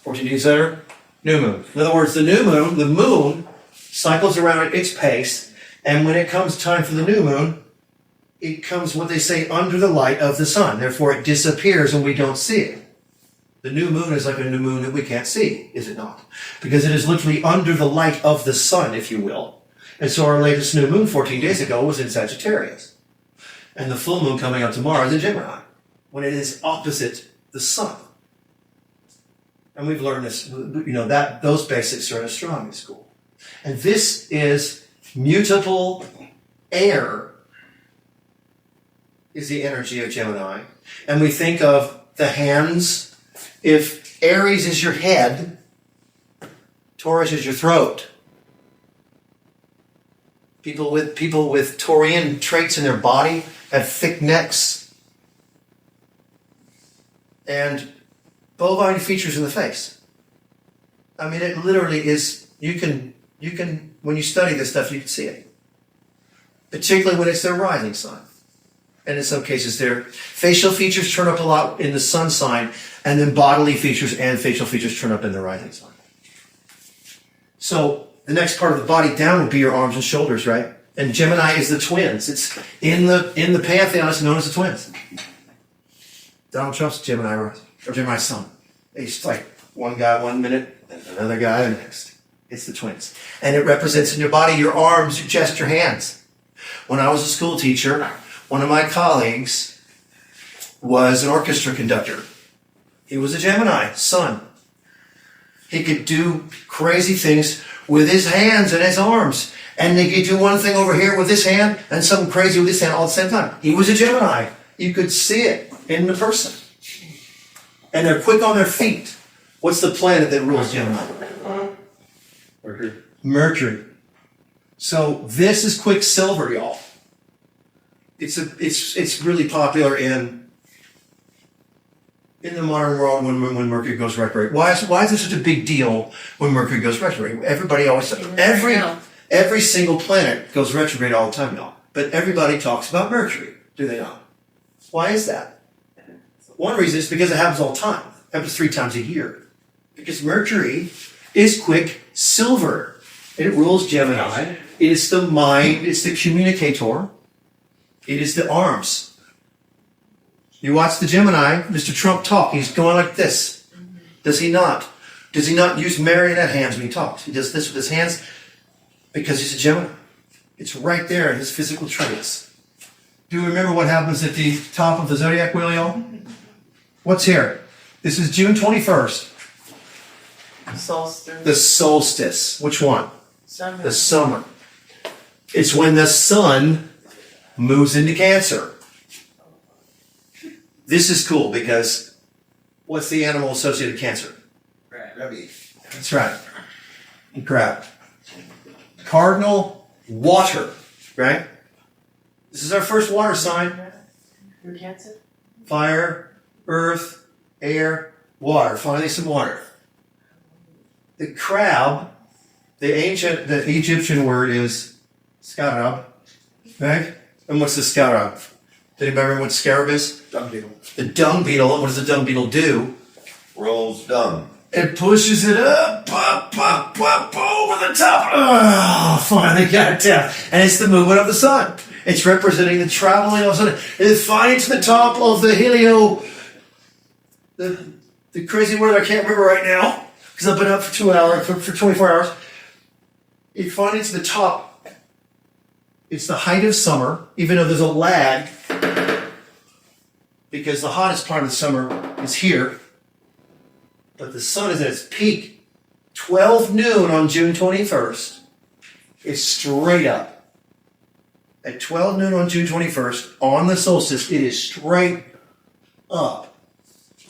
14 days later, new moon. In other words, the moon cycles around at its pace, and when it comes time for the new moon, it comes, what they say, under the light of the sun. Therefore, it disappears and we don't see it. The new moon is like a new moon that we can't see, is it not? Because it is literally under the light of the sun, if you will. And so our latest new moon 14 days ago was in Sagittarius. And the full moon coming up tomorrow is in Gemini, when it is opposite the sun. And we've learned this, those basics are in astronomy school. And this is mutable air is the energy of Gemini. And we think of the hands. If Aries is your head, Taurus is your throat. People with Taurian traits in their body have thick necks and bovine features in the face. I mean, it literally is. You can when you study this stuff, you can see it. Particularly when it's their rising sign. And in some cases, their facial features turn up a lot in the sun sign, and then bodily features and facial features turn up in the rising sign. So the next part of the body down would be your arms and shoulders, right? And Gemini is the twins. It's in the pantheon. It's known as the twins. Donald Trump's Gemini rising, or Gemini sun. He's like one guy 1 minute, and another guy the next. It's the twins, and it represents in your body your arms, your chest, your hands. When I was a school teacher, one of my colleagues was an orchestra conductor. He was a Gemini sun. He could do crazy things with his hands and his arms. And he could do one thing over here with his hand and something crazy with his hand all at the same time. He was a Gemini. You could see it in the person. And they're quick on their feet. What's the planet that rules Gemini? Mercury. So this is Quicksilver, y'all. It's really popular in the modern world when Mercury goes retrograde. Why is it such a big deal when Mercury goes retrograde? Everybody always says every single planet goes retrograde all the time, y'all. But everybody talks about Mercury, do they not? Why is that? One reason is because it happens all the time. It happens 3 times a year. Because Mercury is Quicksilver. It rules Gemini. It is the mind. It's the communicator. It is the arms. You watch the Gemini, Mr. Trump talk. He's going like this. Does he not? Does he not use marionette hands when he talks? He does this with his hands because he's a Gemini. It's right there in his physical traits. Do you remember what happens at the top of the Zodiac wheel, y'all? What's here? This is June 21st. Solstice. The solstice. Which one? Summer. The summer. It's when the sun moves into Cancer. This is cool because what's the animal associated with Cancer? Rabbit. That's right. Crab. Cardinal, water, right? This is our first water sign. Your Cancer? Fire, earth, air, water. Finally some water. The crab, the Egyptian word is scarab, right? And what's the scarab? Did anybody remember what scarab is? Dung beetle. The dung beetle. What does the dung beetle do? Rolls dung. It pushes it up, over the top. Oh, finally got it down. And it's the movement of the sun. It's representing the traveling of the sun. It's finally to the top of the helio. The crazy word I can't remember right now because I've been up for 2 hours, for 24 hours. It finally to the top. It's the height of summer, even though there's a lag, because the hottest part of the summer is here. But the sun is at its peak. 12 noon on June 21st. It's straight up. at 12 noon on June 21st, on the solstice, it is straight up.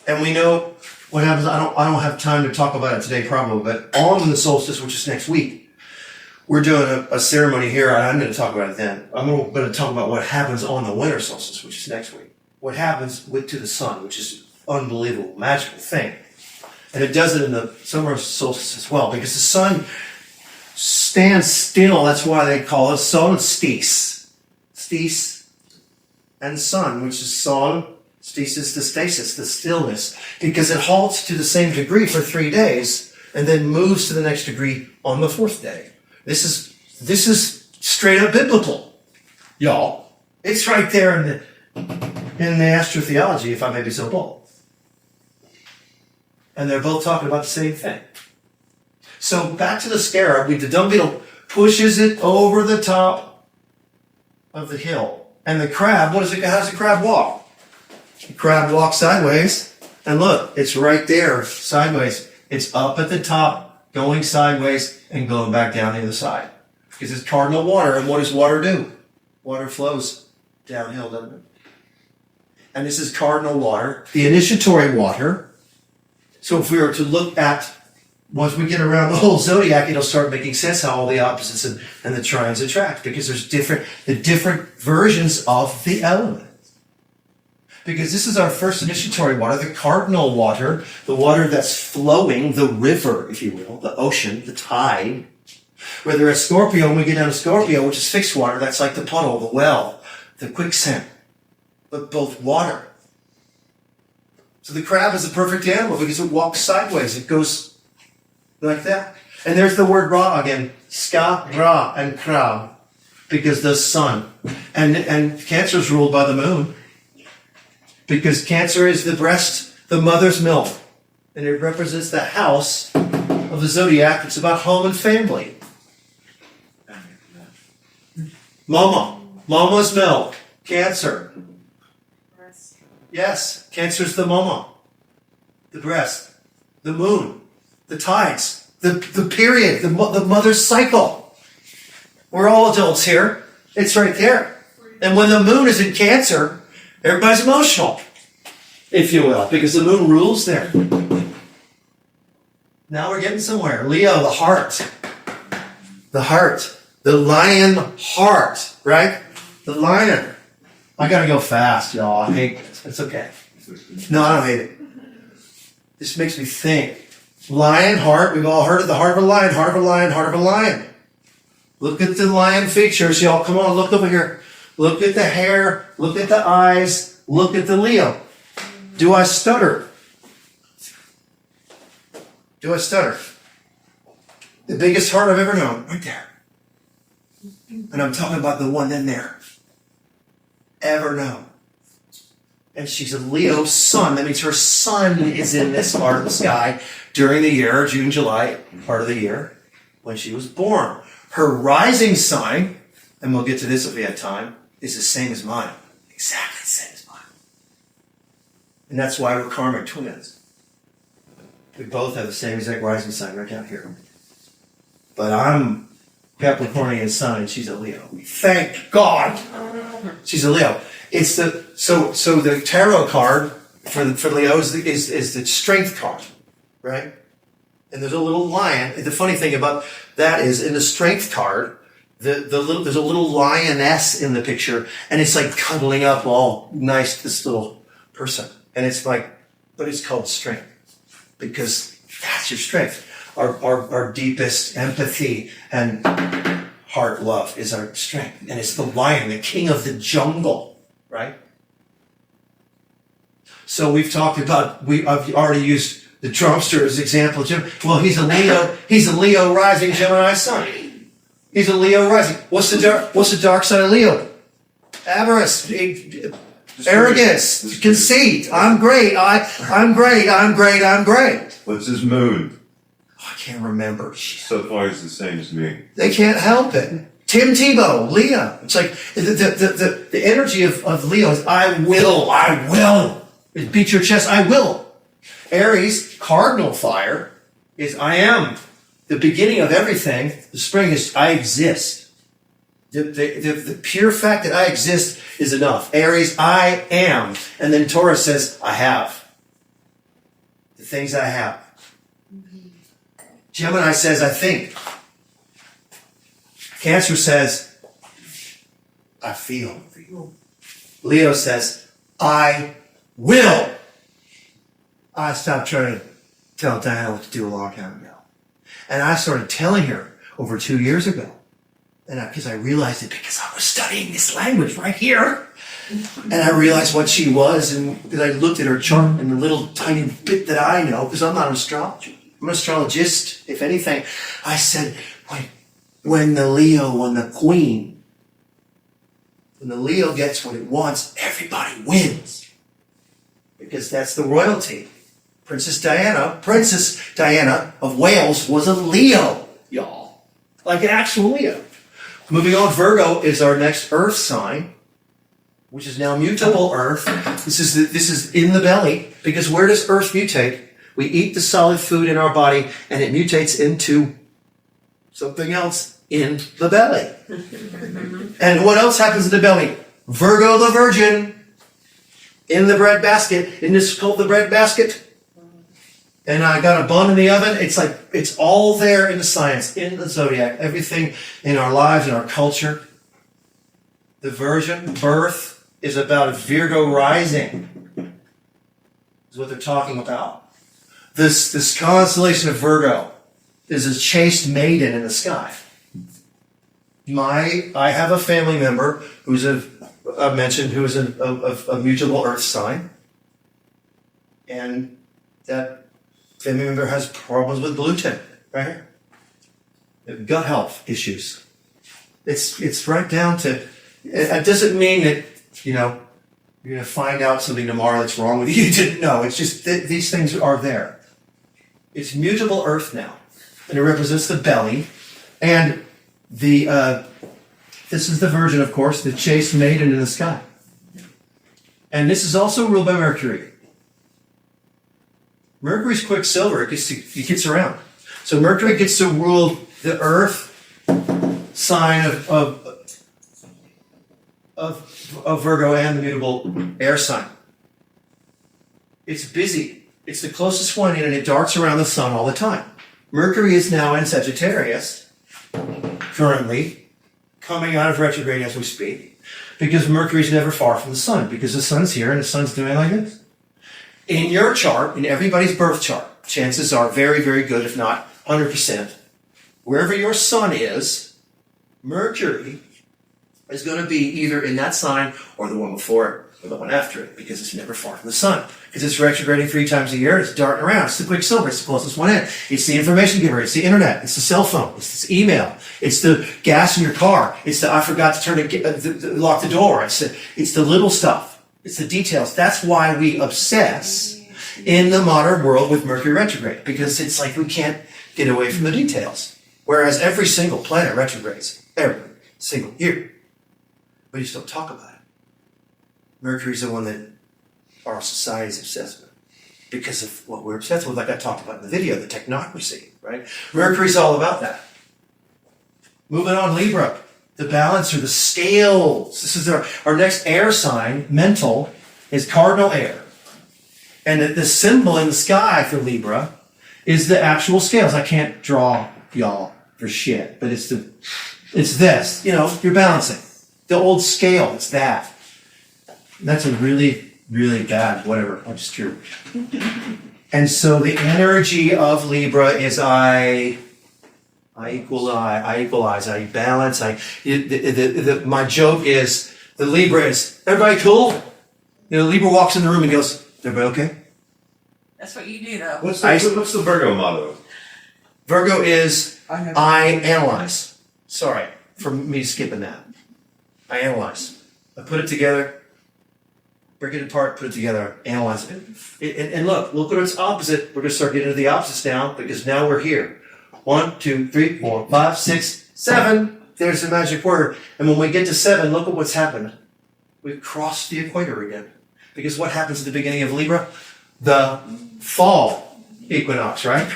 And we know what happens. I don't have time to talk about it today probably, but on the solstice, which is next week, we're doing a ceremony here. I'm going to talk about it then. I'm going to talk about what happens on the winter solstice, which is next week. What happens to the sun, which is an unbelievable, magical thing. And it does it in the summer solstice as well, because the sun stands still. That's why they call it solstice. Stis and sun, which is sol, stasis, the stasis, the stillness, because it halts to the same degree for 3 days and then moves to the next degree on the 4th day. This is straight up biblical, y'all. It's right there in the astrotheology, if I may be so bold. And they're both talking about the same thing. So back to the scarab, the dung beetle pushes it over the top of the hill. And the crab, how does the crab walk? The crab walks sideways. And look, it's right there, sideways. It's up at the top, going sideways, and going back down the other side. Because it's cardinal water. And what does water do? Water flows downhill, doesn't it? And this is cardinal water, the initiatory water. So if we were to look at, once we get around the whole zodiac, it'll start making sense how all the opposites and the trines attract, because there's the different versions of the element. Because this is our first initiatory water, the cardinal water, the water that's flowing, the river, if you will, the ocean, the tide. Whether it's Scorpio, when we get down to Scorpio, which is fixed water, that's like the puddle, the well, the quicksand, but both water. So the crab is the perfect animal because it walks sideways. It goes like that. And there's the word ra again. Ska, ra, and krab. Because the sun. And Cancer is ruled by the moon. Because Cancer is the breast, the mother's milk. And it represents the house of the zodiac. It's about home and family. Mama. Mama's milk. Cancer. Yes, Cancer's the mama, the breast, the moon, the tides, the period, the mother's cycle. We're all adults here. It's right there. And when the moon is in Cancer, everybody's emotional, if you will, because the moon rules there. Now we're getting somewhere. Leo, the heart, the lion heart, right? The lion. I gotta go fast, y'all. I hate this. It's okay. No, I don't hate it. This makes me think. Lion, heart. We've all heard of the heart of a lion, heart of a lion, heart of a lion. Look at the lion features, y'all. Come on, look over here. Look at the hair. Look at the eyes. Look at the Leo. Do I stutter? Do I stutter? The biggest heart I've ever known. Right there. And I'm talking about the one in there. Ever known. And she's a Leo sun. That means her sun is in this part of the sky during the year, June, July, part of the year, when she was born. Her rising sign, and we'll get to this if we have time, is the same as mine. Exactly the same as mine. And that's why we're karmic twins. We both have the same exact rising sign right down here. But I'm Capricornian sun and she's a Leo. Thank God she's a Leo. It's the so the tarot card for Leo is the strength card, right? And there's a little lion. The funny thing about that is in the strength card, there's a little lioness in the picture, and it's like cuddling up all nice to this little person. And it's like, but it's called strength because that's your strength. Our deepest empathy and heart love is our strength. And it's the lion, the king of the jungle, right? So we've talked about, I've already used the Trumpster as example. Well, he's a Leo rising Gemini sun. He's a Leo rising. What's the dark side of Leo? Avarice, arrogance, conceit. I'm great. I'm great. What's his moon? I can't remember. So far, it's the same as me. They can't help it. Tim Tebow, Leo. It's like the energy of Leo is I will. Beat your chest, I will. Aries, cardinal fire, is I am. The beginning of everything, the spring is I exist. The pure fact that I exist is enough. Aries, I am. And then Taurus says, I have. The things I have. Gemini says, I think. Cancer says, I feel. Leo says, I will. I stopped trying to tell Diana what to do a long time ago. And I started telling her over 2 years ago. And because I realized it because I was studying this language right here. And I realized what she was, and because I looked at her chart and the little tiny bit that I know, because I'm not an astrologer. I'm an astrologist, if anything. I said, when the Leo and the Queen, when the Leo gets what it wants, everybody wins. Because that's the royalty. Princess Diana of Wales was a Leo, y'all. Like an actual Leo. Moving on, Virgo is our next earth sign, which is now mutable earth. This is in the belly, because where does earth mutate? We eat the solid food in our body, and it mutates into something else in the belly. And what else happens in the belly? Virgo the Virgin in the bread basket. Isn't this called the bread basket? And I got a bun in the oven. It's all there in the science, in the zodiac, everything in our lives, in our culture. The Virgin birth is about a Virgo rising, is what they're talking about. This constellation of Virgo is a chaste maiden in the sky. I have a family member who's a mutable earth sign, and that family member has problems with gluten, right here. They have gut health issues. It's right down to. It doesn't mean that you're going to find out something tomorrow that's wrong with you. You didn't know. It's just that these things are there. It's mutable earth now, and it represents the belly, and this is the Virgin, of course, the chaste maiden in the sky, and this is also ruled by Mercury. Mercury's quicksilver. It gets around. So Mercury gets to rule the earth sign of Virgo and the mutable air sign. It's busy. It's the closest one in, and it darts around the sun all the time. Mercury is now in Sagittarius, currently, coming out of retrograde as we speak, because Mercury's never far from the sun, because the sun's here and the sun's doing like this. In your chart, in everybody's birth chart, chances are very, very good, if not 100%, wherever your sun is, Mercury is going to be either in that sign or the one before it or the one after it, because it's never far from the sun. Because it's retrograding 3 times a year, it's darting around, it's the quicksilver, it's the closest one in. It's the information giver, it's the internet, it's the cell phone, it's the email, it's the gas in your car, it's the I forgot to lock the door, it's the little stuff. It's the details. That's why we obsess in the modern world with Mercury retrograde, because it's like we can't get away from the details. Whereas every single planet retrogrades every single year. We just don't talk about it. Mercury's the one that our society's obsessed with because of what we're obsessed with, like I talked about in the video, the technocracy, right? Mercury's all about that. Moving on, Libra. The balance or the scales. This is our next air sign, mental, is cardinal air. And the symbol in the sky for Libra is the actual scales. I can't draw y'all for shit, but it's this. You're balancing. The old scale, it's that. That's a really, really bad whatever. I just drew. And so the energy of Libra is I equalize, I balance. My joke is, the Libra is, everybody cool? The Libra walks in the room and goes, everybody okay? That's what you do, though. What's the Virgo motto? Virgo is, I analyze. Sorry for me skipping that. I analyze. I put it together, break it apart, put it together, analyze it. And look what its opposite. We're going to start getting into the opposites now, because now we're here. 1, 2, 3, 4, 5, 6, 7. There's the magic word. And when we get to 7, look at what's happened. We've crossed the equator again. Because what happens at the beginning of Libra? The fall equinox, right?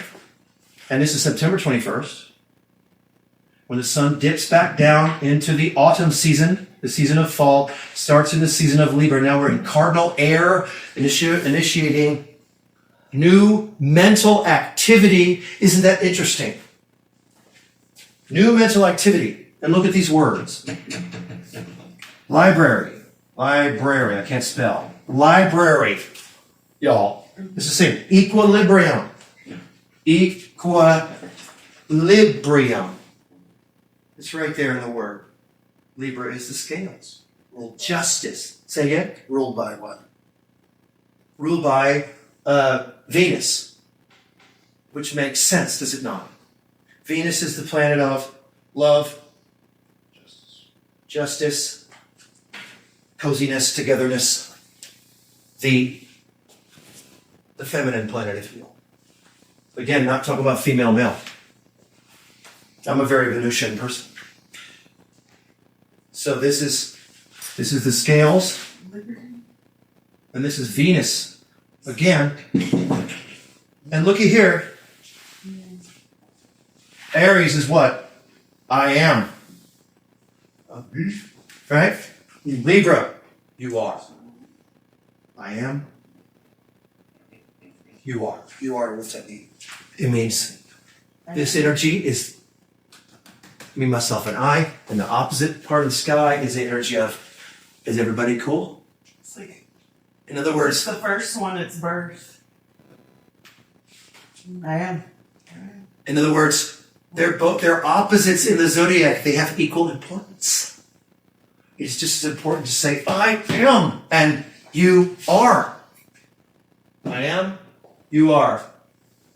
And this is September 21st. When the sun dips back down into the autumn season, the season of fall, starts in the season of Libra. Now we're in cardinal air, initiating new mental activity. Isn't that interesting? New mental activity. And look at these words. Library. I can't spell. Library. Y'all. It's the same. Equilibrium. Equilibrium. It's right there in the word. Libra is the scales. Justice. Say it. Ruled by what? Ruled by Venus. Which makes sense, does it not? Venus is the planet of love, justice, coziness, togetherness. The feminine planet, if you will. Again, not talking about female, male. I'm a very Venusian person. So this is the scales, and this is Venus again. And looky here. Aries is what? I am. Right? Libra, you are. I am. You are. You are, what's that mean? It means this energy is me, myself, and I, and the opposite part of the sky is the energy of, is everybody cool? It's like In other words, the first one, it's birth. I am. in other words, they're opposites in the zodiac. They have equal importance. It's just as important to say, I am, and you are. I am, you are.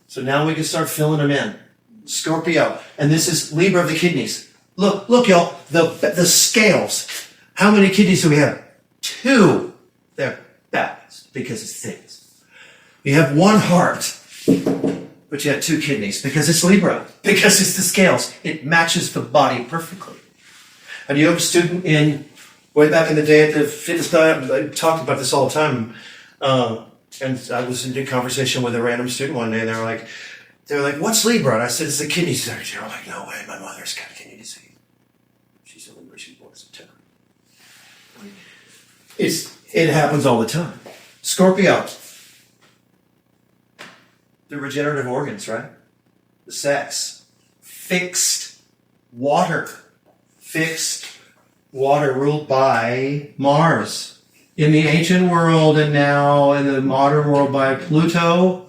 So now we can start filling them in. Scorpio, and this is Libra of the kidneys. Look, y'all, the scales. How many kidneys do we have? 2. They're balanced because it's things. You have 1 heart, but you have 2 kidneys because it's Libra, because it's the scales. It matches the body perfectly. And you have a student way back in the day at the fitness diet, I talked about this all the time, and I was in a conversation with a random student one day, and they were like, what's Libra? And I said, it's the kidney disease. They were like, no way, my mother's got kidney disease. She's a Libra, she's born in September. It happens all the time. Scorpio. The regenerative organs, right? The sex. Fixed water. Fixed water ruled by Mars. In the ancient world and now in the modern world by Pluto.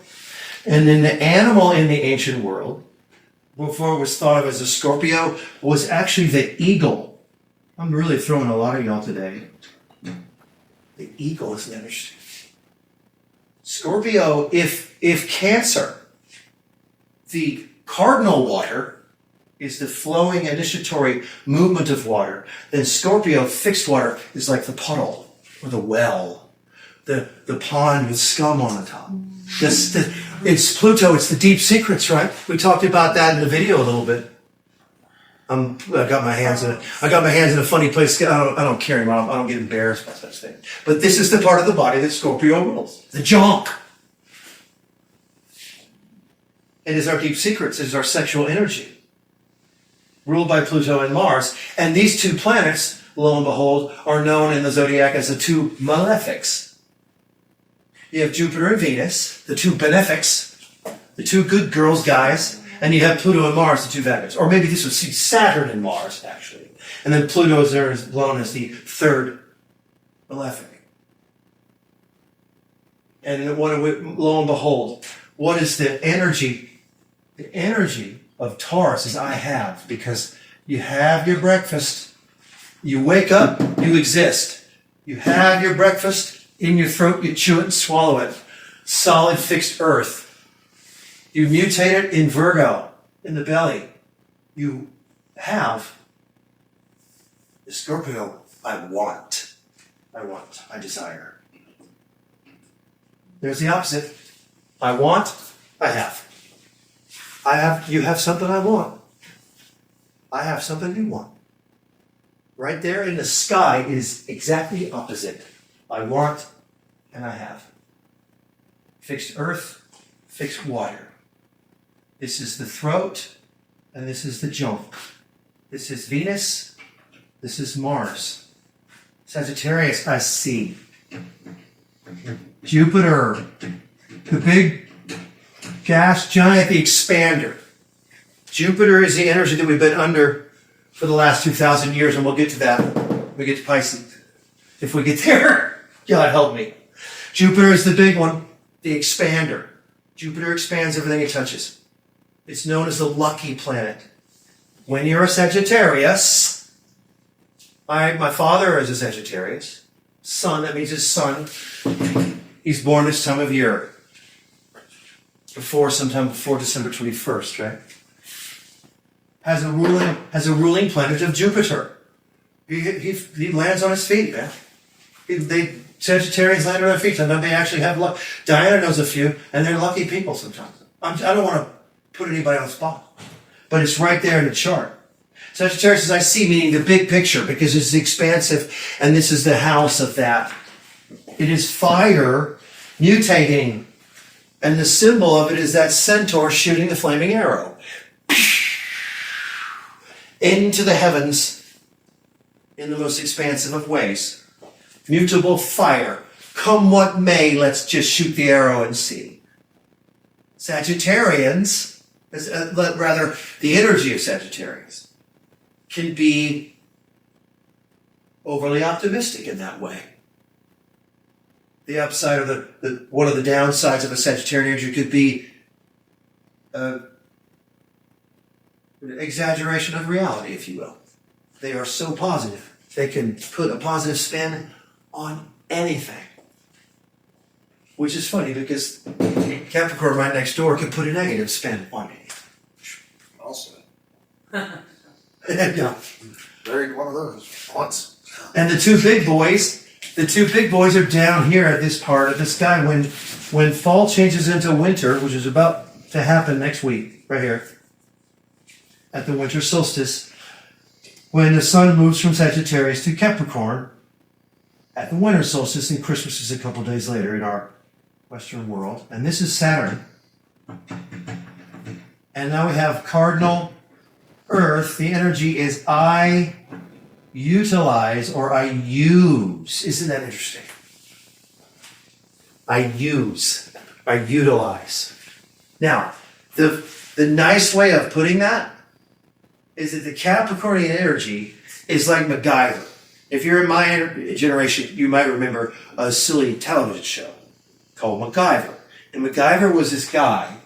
And then the animal in the ancient world, before it was thought of as a Scorpio, was actually the eagle. I'm really throwing a lot of y'all today. The eagle is interesting. Scorpio, if Cancer, the cardinal water, is the flowing initiatory movement of water, then Scorpio, fixed water, is like the puddle or the well, the pond with scum on the top. It's Pluto, it's the deep secrets, right? We talked about that in the video a little bit. I got my hands in it. I got my hands in a funny place. I don't care anymore. I don't get embarrassed by such things. But this is the part of the body that Scorpio rules. The junk. It is our deep secrets. It is our sexual energy. Ruled by Pluto and Mars. And these 2 planets, lo and behold, are known in the zodiac as the 2 malefics. You have Jupiter and Venus, the 2 benefics, the 2 good girls, guys, and you have Pluto and Mars, the 2 bad guys. Or maybe this would see Saturn and Mars, actually. And then Pluto is known as the 3rd malefic. And lo and behold, what is the energy? The energy of Taurus is I have, because you have your breakfast, you wake up, you exist. You have your breakfast, in your throat, you chew it and swallow it. Solid, fixed earth. You mutate it in Virgo, in the belly. You have the Scorpio, I want, I desire. There's the opposite. I want, I have. You have something I want. I have something you want. Right there in the sky is exactly opposite. I want and I have. Fixed earth, fixed water. This is the throat and this is the junk. This is Venus. This is Mars. Sagittarius, I see. Jupiter, the big gas giant, the expander. Jupiter is the energy that we've been under for the last 2,000 years, and we'll get to that when we get to Pisces. If we get there, God help me. Jupiter is the big one, the expander. Jupiter expands everything it touches. It's known as the lucky planet. When you're a Sagittarius, my father is a Sagittarius. Sun, that means his son. He's born this time of year. Sometime before December 21st, right? Has a ruling planet of Jupiter. He lands on his feet, man. Sagittarians land on their feet. Sometimes they actually have luck. Diana knows a few, and they're lucky people sometimes. I don't want to put anybody on the spot, but it's right there in the chart. Sagittarius is I see, meaning the big picture, because it's expansive, and this is the house of that. It is fire mutating, and the symbol of it is that centaur shooting the flaming arrow into the heavens in the most expansive of ways. Mutable fire. Come what may, let's just shoot the arrow and see. Sagittarians, rather the energy of Sagittarians, can be overly optimistic in that way. The upside or one of the downsides of a Sagittarian energy could be exaggeration of reality, if you will. They are so positive. They can put a positive spin on anything. Which is funny because Capricorn right next door can put a negative spin on anything. Also, Yeah. married one of those once. And the two big boys are down here at this part of the sky. When fall changes into winter, which is about to happen next week, right here, at the winter solstice, when the sun moves from Sagittarius to Capricorn, at the winter solstice, and Christmas is a couple days later in our Western world, and this is Saturn. And now we have cardinal Earth. The energy is I utilize or I use. Isn't that interesting? I utilize. Now, the nice way of putting that is that the Capricornian energy is like MacGyver. If you're in my generation, you might remember a silly television show called MacGyver. And MacGyver was this guy,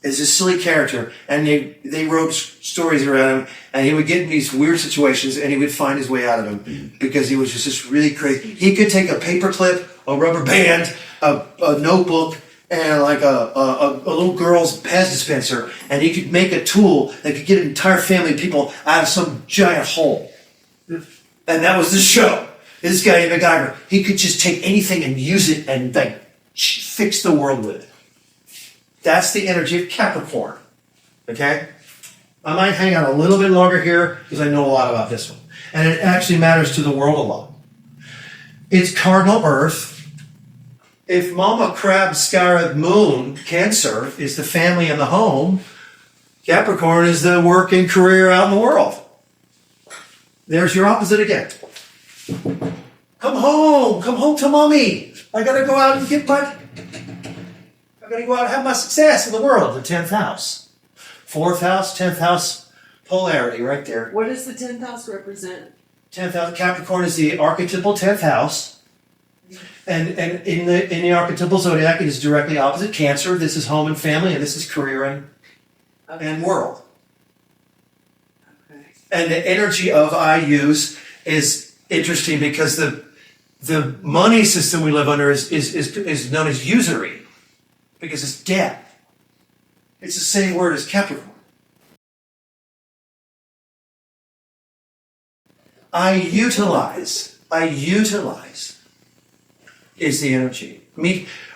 is a silly character, and they wrote stories around him, and he would get in these weird situations, and he would find his way out of them because he was just this really crazy. He could take a paperclip, a rubber band, a notebook, and like a little girl's Pez dispenser, and he could make a tool that could get an entire family of people out of some giant hole. And that was the show. This guy, MacGyver, he could just take anything and use it and like fix the world with it. That's the energy of Capricorn. Okay? I might hang out a little bit longer here because I know a lot about this one. And it actually matters to the world a lot. It's cardinal Earth. If Mama Crab Scarab Moon, Cancer, is the family and the home, Capricorn is the work and career out in the world. There's your opposite again. Come home to mommy. I gotta go out and I gotta go out and have my success in the world. The 10th house. 4th house, 10th house polarity right there. What does the 10th house represent? 10th house, Capricorn is the archetypal 10th house. And in the archetypal zodiac, it is directly opposite Cancer. This is home and family, and this is career and world. Okay. And the energy of I use is interesting because the money system we live under is known as usury because it's debt. It's the same word as Capricorn. I utilize is the energy.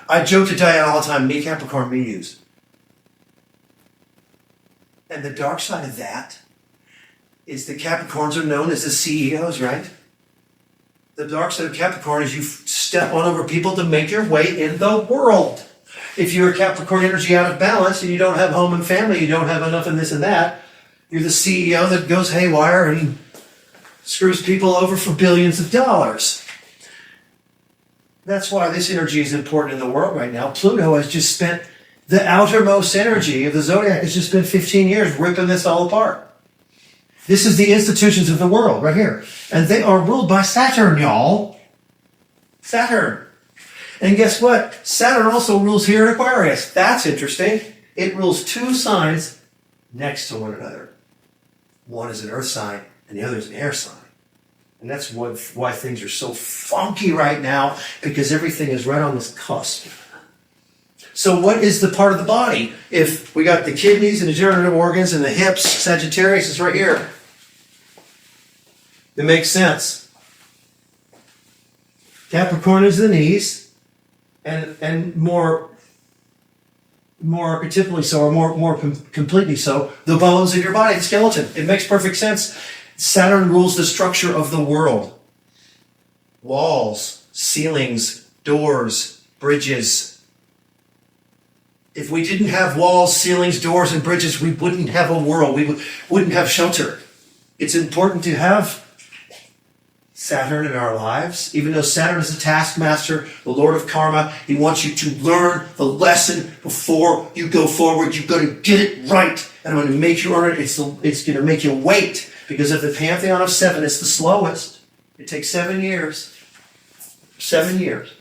I joke to Diane all the time, me Capricorn, me use. And the dark side of that is the Capricorns are known as the CEOs, right? The dark side of Capricorn is you step on over people to make your way in the world. If you're Capricorn energy out of balance and you don't have home and family, you don't have enough in this and that, You're the CEO that goes haywire and screws people over for billions of dollars. That's why this energy is important in the world right now. Pluto has just spent the outermost energy of the zodiac has just spent 15 years ripping this all apart. This is the institutions of the world right here. And they are ruled by Saturn, y'all. Saturn. And guess what? Saturn also rules here in Aquarius. That's interesting. It rules two signs next to one another. One is an earth sign and the other is an air sign. And that's why things are so funky right now, because everything is right on this cusp. So what is the part of the body? If we got the kidneys and the generative organs and the hips, Sagittarius is right here. It makes sense. Capricorn is the knees, and more archetypally so, or more completely so, the bones of your body, the skeleton. It makes perfect sense. Saturn rules the structure of the world. Walls, ceilings, doors, bridges. If we didn't have walls, ceilings, doors, and bridges, we wouldn't have a world. We wouldn't have shelter. It's important to have Saturn in our lives. Even though Saturn is the taskmaster, the Lord of Karma, he wants you to learn the lesson before you go forward. You've got to get it right. And I'm going to make you earn it. It's going to make you wait. Because of the pantheon of 7, it's the slowest. It takes 7 years. 7 years.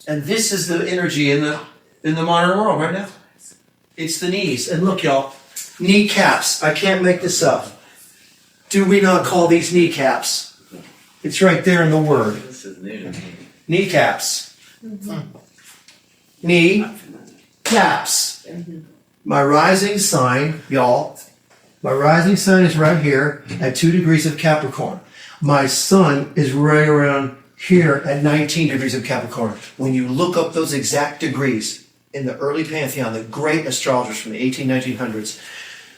And this is the energy in the modern world right now. It's the knees. And look, y'all, kneecaps. I can't make this up. Do we not call these kneecaps? It's right there in the word. This is new. Kneecaps. Knee caps. My rising sign, y'all. My rising sign is right here at 2 degrees of Capricorn. My sun is right around here at 19 degrees of Capricorn. When you look up those exact degrees in the early pantheon, the great astrologers from the 1900s,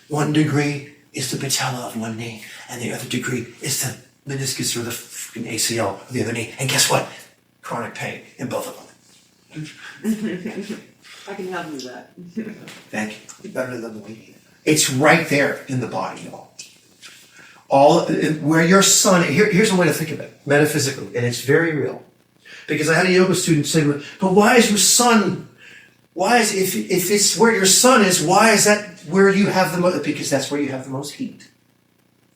1 degree is the patella of one knee, and the other degree is the meniscus or the freaking ACL of the other knee. And guess what? Chronic pain in both of them. I can help you with that. Thank you. Better than the weed. It's right there in the body, y'all. All where your sun. Here's a way to think of it metaphysically, and it's very real. Because I had a yoga student say, "But why is your sun? Why is if it's where your sun is? Why is that where you have the most? Because that's where you have the most heat.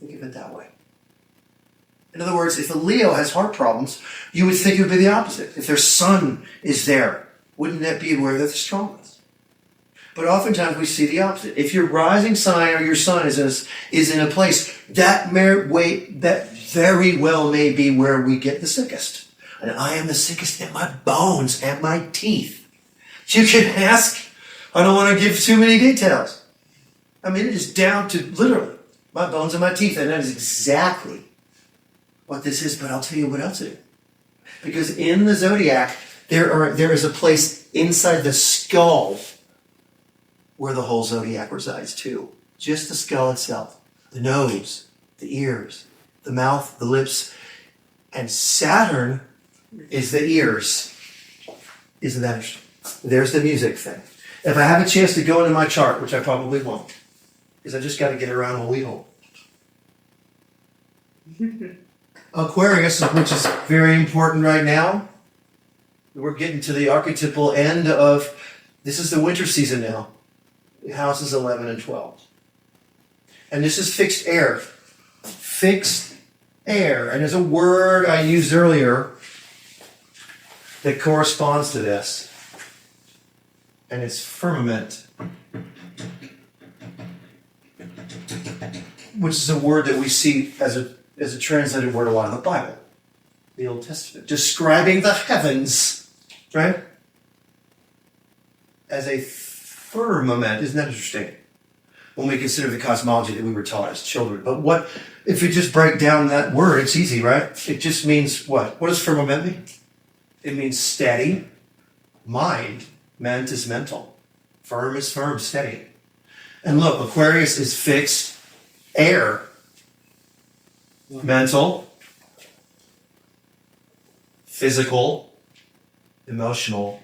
Think of it that way. In other words, if a Leo has heart problems, you would think it would be the opposite. If their sun is there, wouldn't that be where they're the strongest? But oftentimes we see the opposite. If your rising sign or your sun is in a place, that very well may be where we get the sickest. And I am the sickest in my bones and my teeth. You can ask. I don't want to give too many details. I mean, it is down to literally my bones and my teeth. And that is exactly what this is. But I'll tell you what else it is. Because in the zodiac, there is a place inside the skull where the whole zodiac resides too. Just the skull itself. The nose, the ears, the mouth, the lips. And Saturn is the ears. Isn't that interesting? There's the music thing. If I have a chance to go into my chart, which I probably won't, because I just got to get around a wheel. Aquarius, which is very important right now. We're getting to the archetypal end of, this is the winter season now. Houses 11 and 12. And this is fixed air. Fixed air. And there's a word I used earlier that corresponds to this. And it's firmament. Which is a word that we see as a translated word a lot in the Bible. The Old Testament. Describing the heavens. Right? As a firmament. Isn't that interesting? When we consider the cosmology that we were taught as children. But what, if you just break down that word, it's easy, right? It just means what? What does firmament mean? It means steady. Mind. Ment is mental. Firm is firm, steady. And look, Aquarius is fixed air. Mental. Physical. Emotional.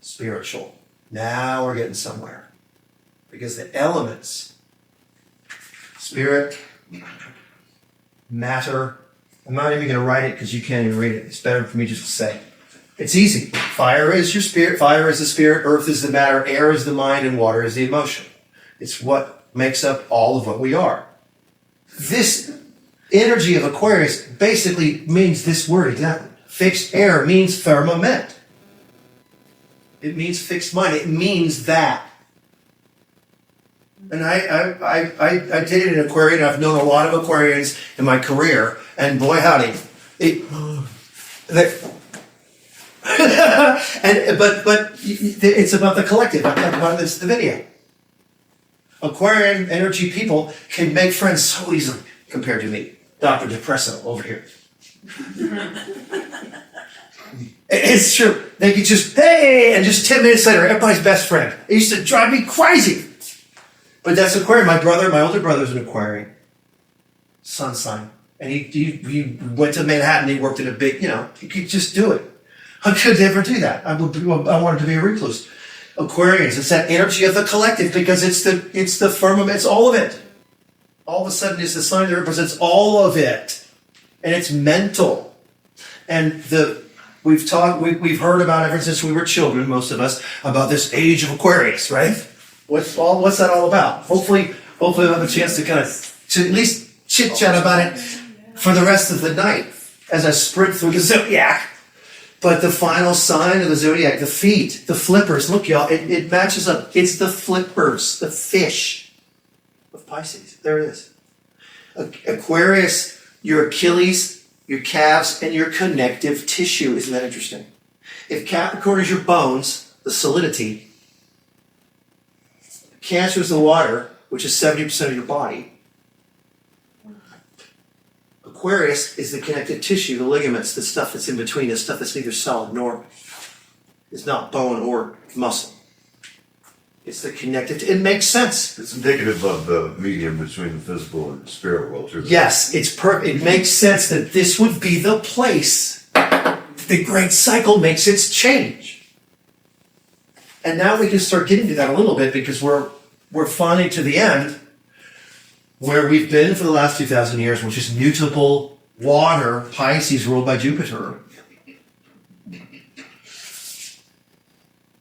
Spiritual. Now we're getting somewhere. Because the elements, spirit, matter, I'm not even going to write it because you can't even read it. It's better for me just to say. It's easy. Fire is your spirit, fire is the spirit, earth is the matter, air is the mind, and water is the emotion. It's what makes up all of what we are. This energy of Aquarius basically means this word exactly. Fixed air means firmament. It means fixed mind. It means that. And I dated an Aquarian. I've known a lot of Aquarians in my career, and boy howdy, but it's about the collective. I talked about this in the video. Aquarian energy people can make friends so easily compared to me, Dr. Depresso over here. It's true. They could just, hey, and just 10 minutes later, everybody's best friend. It used to drive me crazy. But that's Aquarian. My older brother's an Aquarian. Sun sign. And he went to Manhattan. He worked in a big, he could just do it. I could never do that. I wanted to be a recluse. Aquarians, it's that energy of the collective because it's the firmament, it's all of it. All of a sudden, it's the sign that represents all of it. And it's mental. And we've heard about ever since we were children, most of us, about this age of Aquarius, right? What's that all about? Hopefully we'll have a chance to kind of to at least chit chat about it for the rest of the night as I sprint through the Zodiac. But the final sign of the Zodiac, the feet, the flippers, look y'all, it matches up. It's the flippers, the fish of Pisces. There it is. Aquarius, your Achilles, your calves, and your connective tissue. Isn't that interesting? If Capricorn is your bones, the solidity, Cancer is the water, which is 70% of your body. Aquarius is the connective tissue, the ligaments, the stuff that's in between, the stuff that's neither solid nor is not bone or muscle. It's the connective. It makes sense. It's indicative of the medium between the physical and the spirit world, too. Yes, it makes sense that this would be the place the great cycle makes its change. And now we can start getting to that a little bit because we're finally to the end where we've been for the last 2,000 years, which is mutable water, Pisces ruled by Jupiter.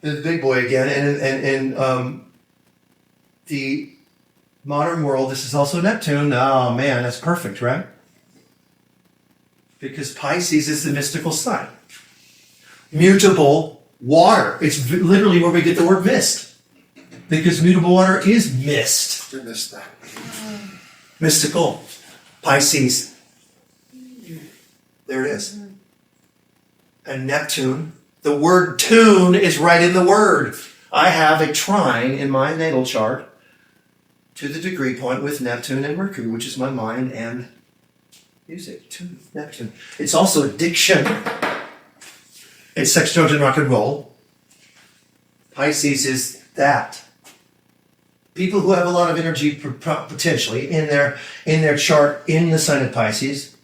The big boy again, and the modern world, this is also Neptune. Oh man, that's perfect, right? Because Pisces is the mystical sign. Mutable water. It's literally where we get the word mist. Because mutable water is mist. You missed that. Mystical. Pisces. There it is. And Neptune. The word tune is right in the word. I have a trine in my natal chart to the degree point with Neptune and Mercury, which is my mind and music. Tune, Neptune. It's also addiction. It's sex, drugs, and rock and roll. Pisces is that. People who have a lot of energy potentially in their chart in the sign of Pisces,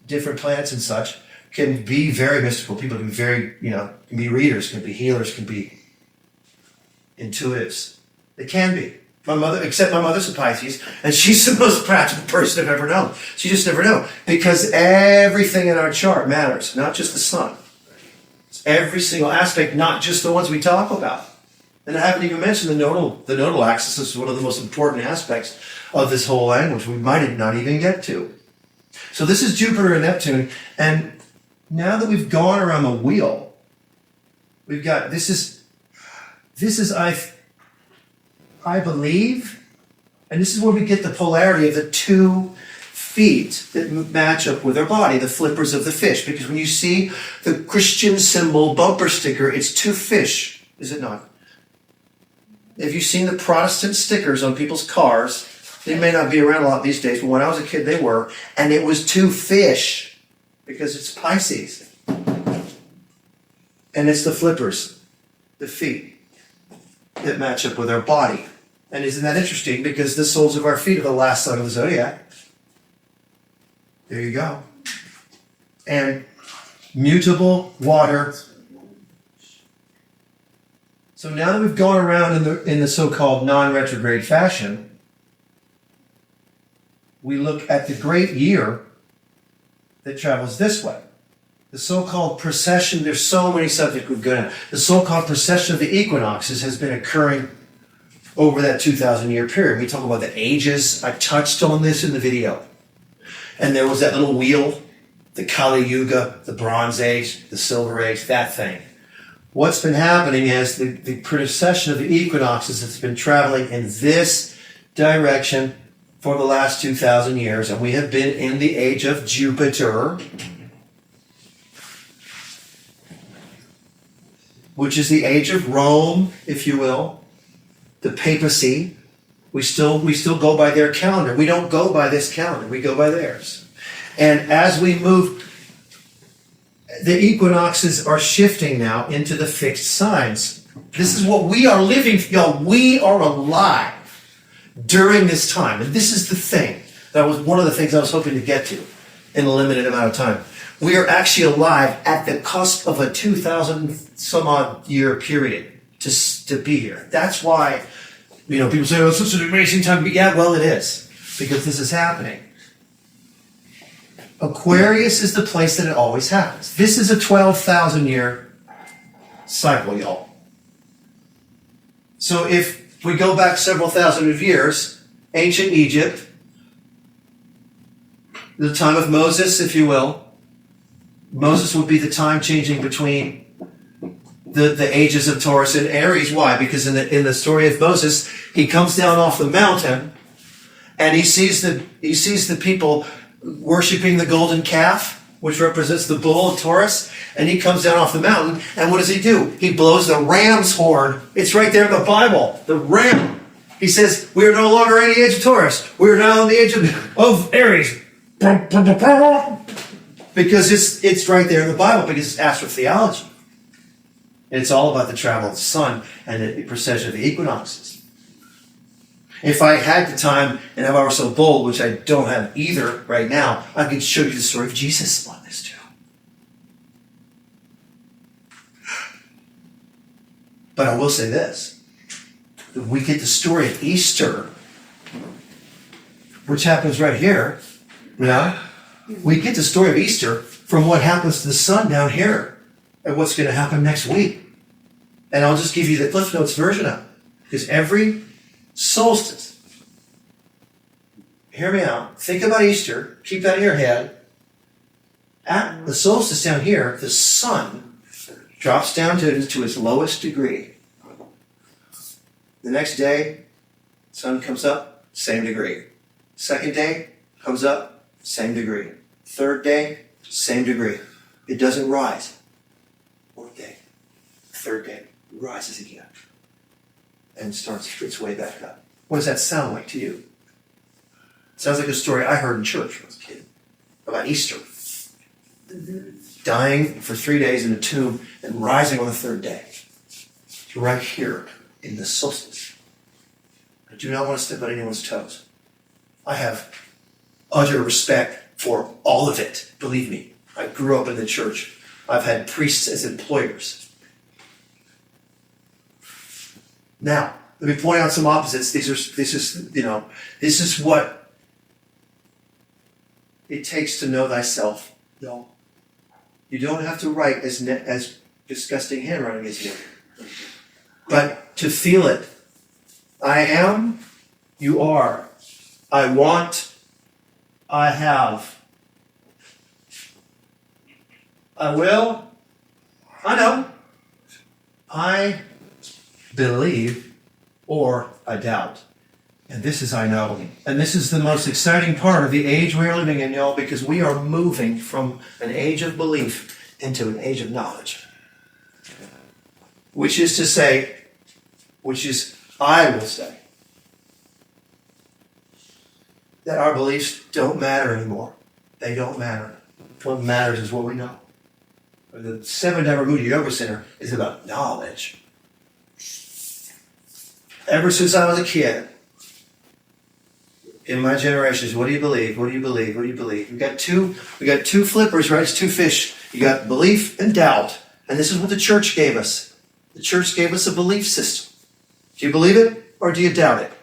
different planets and such, can be very mystical. People can be very, can be readers, can be healers, can be intuitives. They can be. My mother's a Pisces, and she's the most practical person I've ever known. She just never know. Because everything in our chart matters, not just the sun. It's every single aspect, not just the ones we talk about. And I haven't even mentioned the nodal axis is one of the most important aspects of this whole language we might not even get to. So this is Jupiter and Neptune, and now that we've gone around the wheel, we've got, this is I believe, and this is where we get the polarity of the 2 feet that match up with our body, the flippers of the fish. Because when you see the Christian symbol bumper sticker, it's 2 fish, is it not? Have you seen the Protestant stickers on people's cars? They may not be around a lot these days, but when I was a kid, they were. And it was 2 fish, because it's Pisces. And it's the flippers, the feet, that match up with our body. And isn't that interesting? Because the soles of our feet are the last sign of the Zodiac. There you go. And mutable water, So now that we've gone around in the so-called non-retrograde fashion, we look at the great year that travels this way. The so-called precession, there's so many subjects we've gone at. The so-called precession of the equinoxes has been occurring over that 2,000-year period. We talk about the ages. I touched on this in the video. And there was that little wheel, the Kali Yuga, the Bronze Age, the Silver Age, that thing. What's been happening is the precession of the equinoxes has been traveling in this direction for the last 2,000 years. And we have been in the age of Jupiter, which is the age of Rome, if you will, the papacy. We still go by their calendar. We don't go by this calendar. We go by theirs. And as we move, the equinoxes are shifting now into the fixed signs. This is what we are living, y'all. We are alive during this time. And this is the thing. That was one of the things I was hoping to get to in a limited amount of time. We are actually alive at the cusp of a 2,000 some odd year period to be here. That's why, people say, oh, it's such an amazing time. Yeah, well, it is, because this is happening. Aquarius is the place that it always happens. This is a 12,000 year cycle, y'all. So if we go back several thousand of years, ancient Egypt, the time of Moses, if you will, Moses would be the time changing between the ages of Taurus and Aries. Why? Because in the story of Moses, he comes down off the mountain and he sees the people worshiping the golden calf, which represents the bull of Taurus, and he comes down off the mountain, and what does he do? He blows the ram's horn. It's right there in the Bible, the ram. He says, we are no longer in the age of Taurus. We are now in the age of Aries. Because it's right there in the Bible, because it's astrotheology. And it's all about the travel of the sun and the precession of the equinoxes. If I had the time, and if I were so bold, which I don't have either right now, I could show you the story of Jesus on this too. But I will say this. We get the story of Easter, which happens right here. We get the story of Easter from what happens to the sun down here and what's going to happen next week. And I'll just give you the Cliff Notes version of it. Because every solstice, hear me out, think about Easter, keep that in your head. At the solstice down here, the sun drops down to its lowest degree. The next day, sun comes up, same degree. Second day, comes up, same degree. Third day, same degree. It doesn't rise. Fourth day, third day, rises again and starts its way back up. What does that sound like to you? It sounds like a story I heard in church when I was a kid about Easter. Dying for 3 days in a tomb and rising on the third day. Right here in the solstice. I do not want to step on anyone's toes. I have utter respect for all of it. Believe me, I grew up in the church. I've had priests as employers. Now, let me point out some opposites. This is what it takes to know thyself. No. You don't have to write as disgusting handwriting as you. But to feel it. I am, you are. I want, I have. I will, I know. I believe, or I doubt. And this is I know. And this is the most exciting part of the age we are living in, y'all, because we are moving from an age of belief into an age of knowledge. Which is to say, I will say, that our beliefs don't matter anymore. They don't matter. What matters is what we know. The 7 Diamond Mudra Yoga Center is about knowledge. Ever since I was a kid, in my generations, what do you believe? What do you believe? What do you believe? We got two flippers, right? It's two fish. You got belief and doubt. And this is what the church gave us. The church gave us a belief system. Do you believe it or do you doubt it?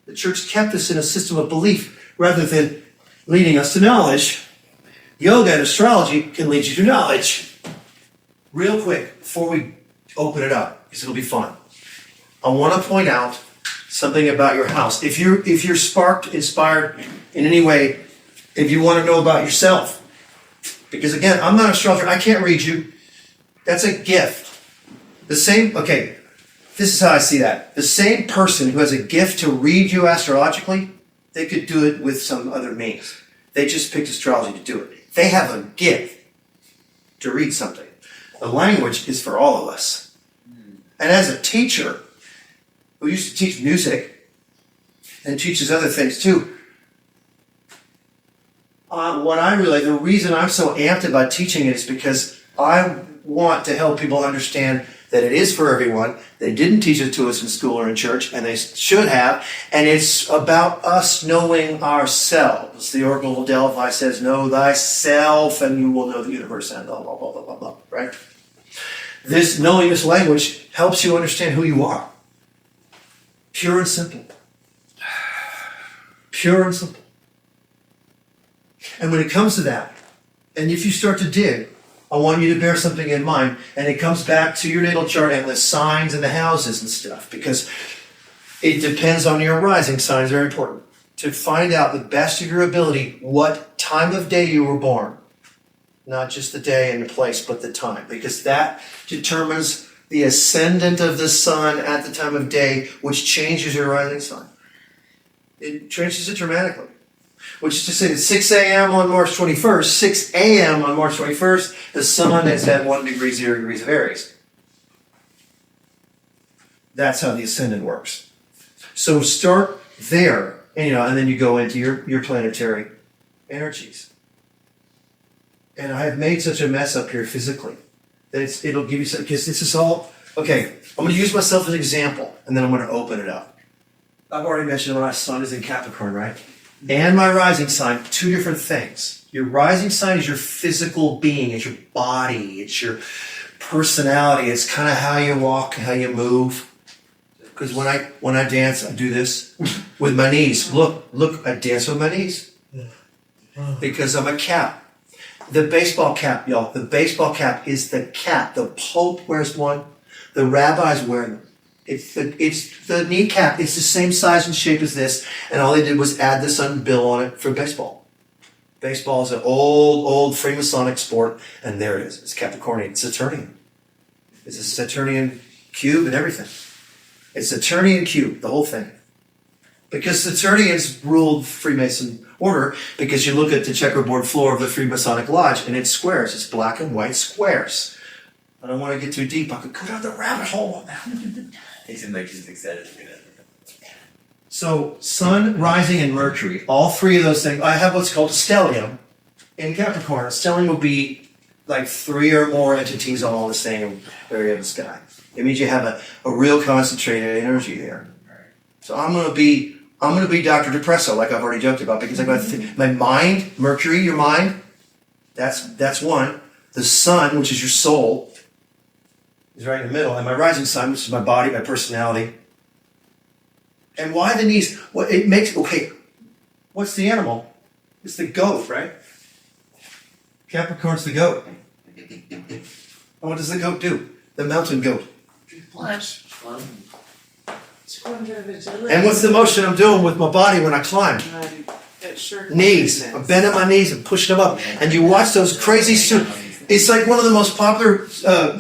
The church kept us in a system of belief rather than leading us to knowledge. Yoga and astrology can lead you to knowledge. Real quick, before we open it up, because it'll be fun, I want to point out something about your house. If you're sparked, inspired in any way, if you want to know about yourself, because again, I'm not an astrologer, I can't read you. That's a gift. This is how I see that. The same person who has a gift to read you astrologically, they could do it with some other means. They just picked astrology to do it. They have a gift to read something. The language is for all of us. And as a teacher who used to teach music and teaches other things too, the reason I'm so amped about teaching it is because I want to help people understand that it is for everyone. They didn't teach it to us in school or in church, and they should have. And it's about us knowing ourselves. The Oracle of Delphi says, know thyself, and you will know the universe, and blah, blah, blah, blah, blah, blah, right? This knowing this language helps you understand who you are. Pure and simple. Pure and simple. And when it comes to that, and if you start to dig, I want you to bear something in mind, and it comes back to your natal chart and the signs and the houses and stuff, because it depends on your rising signs. Very important to find out the best of your ability what time of day you were born, not just the day and the place, but the time, because that determines the ascendant of the sun at the time of day, which changes your rising sign. It changes it dramatically. Which is to say that 6 a.m. on March 21st, 6 a.m. on March 21st, the sun is at 1 degree, 0 degrees of Aries. That's how the ascendant works. So start there, and then you go into your planetary energies. And I have made such a mess up here physically that it'll give you some, because this is all, okay, I'm going to use myself as an example, and then I'm going to open it up. I've already mentioned my sun is in Capricorn, right? And my rising sign, two different things. Your rising sign is your physical being, it's your body, it's your personality, it's kind of how you walk, how you move. Because when I dance, I do this with my knees. Look, I dance with my knees. Because I'm a cap. The baseball cap, y'all, the baseball cap is the cap. The Pope wears one, the rabbis wear them. It's the kneecap. It's the same size and shape as this, and all they did was add the sun bill on it for baseball. Baseball is an old Freemasonic sport, and there it is. It's Capricornian. It's Saturnian. It's a Saturnian cube and everything. It's Saturnian cube, the whole thing. Because Saturnians ruled Freemason order, because you look at the checkerboard floor of the Freemasonic Lodge, and it's squares. It's black and white squares. I don't want to get too deep. I could go down the rabbit hole on that. He seems like he's excited to do that. So, Sun, Rising, and Mercury, all three of those things. I have what's called a stellium in Capricorn. A stellium will be like 3 or more entities all in the same area of the sky. It means you have a real concentrated energy there. So I'm gonna be Dr. Depresso, like I've already joked about, because I got my mind, Mercury, your mind. That's one. The Sun, which is your soul, is right in the middle, and my rising sign, which is my body, my personality. And why the knees? What's the animal? It's the goat, right? Capricorn's the goat. And what does the goat do? The mountain goat. And what's the motion I'm doing with my body when I climb? Knees. I'm bending my knees and pushing them up. And you watch those crazy it's like one of the most popular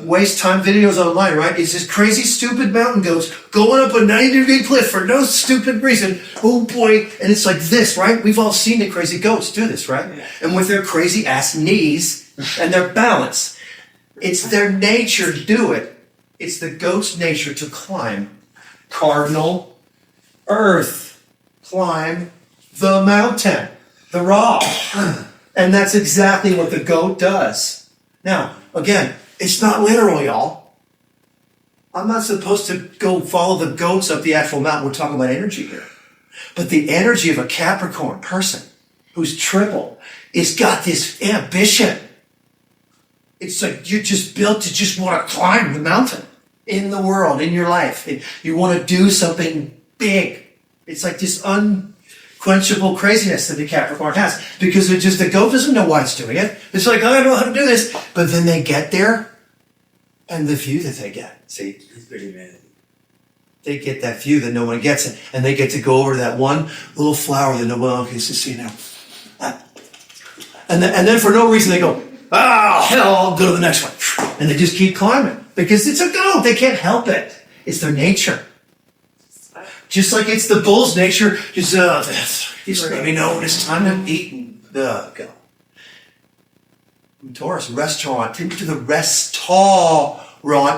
waste time videos online, right? It's this crazy, stupid mountain goats going up a 90-degree cliff for no stupid reason. Oh boy. And it's like this, right? We've all seen the crazy goats do this, right? Yeah. And with their crazy ass knees and their balance. It's their nature to do it. It's the goat's nature to climb. Cardinal Earth. Climb the mountain. The rock. And that's exactly what the goat does. Now, again, it's not literal, y'all. I'm not supposed to go follow the goats up the actual mountain. We're talking about energy here. But the energy of a Capricorn person who's triple is got this ambition. It's like you're just built to just want to climb the mountain. in the world, in your life. You want to do something big. It's like this unquenchable craziness that the Capricorn has, because the goat doesn't know why it's doing it. It's like, I don't know how to do this. But then they get there, and the view that they get, see, He's pretty mad. they get that view that no one gets, and they get to go over that one little flower that no one gets to see now. And then for no reason they go, hell, I'll go to the next one. And they just keep climbing because it's a goat. They can't help it. It's their nature. Just like it's the bull's nature. Just let me know when it's time to eat and go. Taurus, restaurant. Take me to the restaurant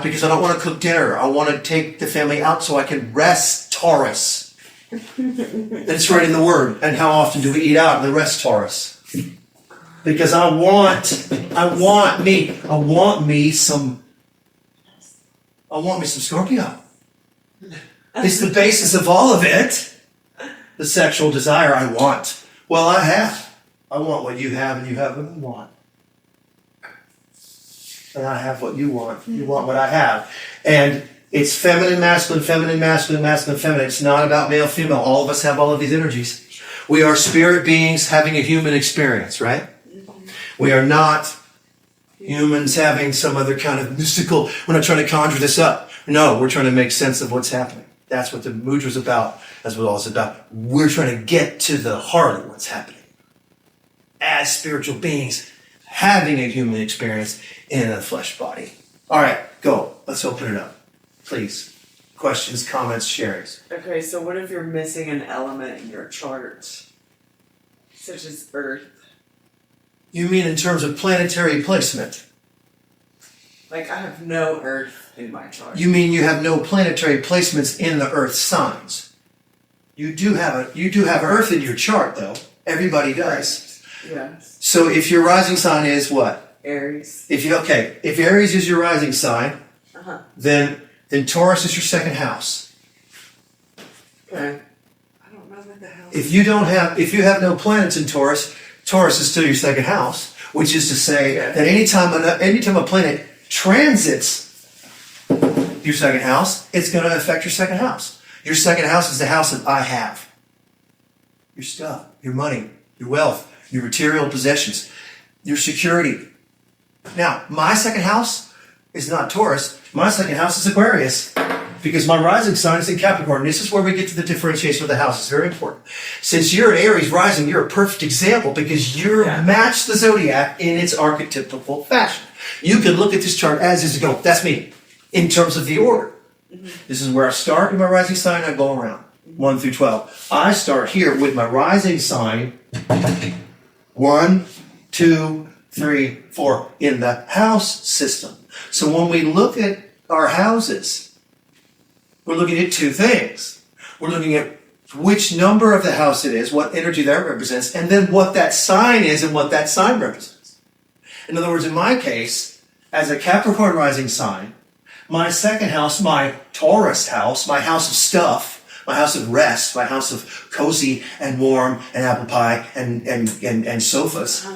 because I don't want to cook dinner. I want to take the family out so I can rest, Taurus. That's right in the word. And how often do we eat out in the rest, Taurus? Because I want me some Scorpio. It's the basis of all of it. The sexual desire I want. Well, I have. I want what you have, and you have what I want. And I have what you want. You want what I have. And it's feminine, masculine, feminine, masculine, masculine, feminine. It's not about male, female. All of us have all of these energies. We are spirit beings having a human experience, right? We are not humans having some other kind of mystical, we're not trying to conjure this up. No, we're trying to make sense of what's happening. That's what the mudra is about. That's what all it's about. We're trying to get to the heart of what's happening. As spiritual beings having a human experience in a flesh body. All right, go. Let's open it up. Please. Questions, comments, sharings. Okay, so what if you're missing an element in your chart? Such as Earth. You mean in terms of planetary placement? Like, I have no Earth in my chart. You mean you have no planetary placements in the Earth signs? You do have Earth in your chart, though. Everybody does. Yes. So if your rising sign is what? Aries. If Aries is your rising sign, then Taurus is your second house. Okay. I don't know what the hell. If you have no planets in Taurus, Taurus is still your second house, which is to say that anytime a planet transits your second house, it's going to affect your second house. Your second house is the house that I have. Your stuff, your money, your wealth, your material possessions, your security. Now, my second house is not Taurus. My second house is Aquarius, because my rising sign is in Capricorn. This is where we get to the differentiation of the house. It's very important. Since you're an Aries rising, you're a perfect example because you're matched the Zodiac in its archetypical fashion. You can look at this chart as is and go, that's me, in terms of the order. This is where I start with my rising sign, I go around, 1 through 12. I start here with my rising sign, 1, 2, 3, 4, in the house system. So when we look at our houses, we're looking at two things. We're looking at which number of the house it is, what energy that represents, and then what that sign is and what that sign represents. In other words, in my case, as a Capricorn rising sign, my second house, my Taurus house, my house of stuff, my house of rest, my house of cozy and warm and apple pie and sofas,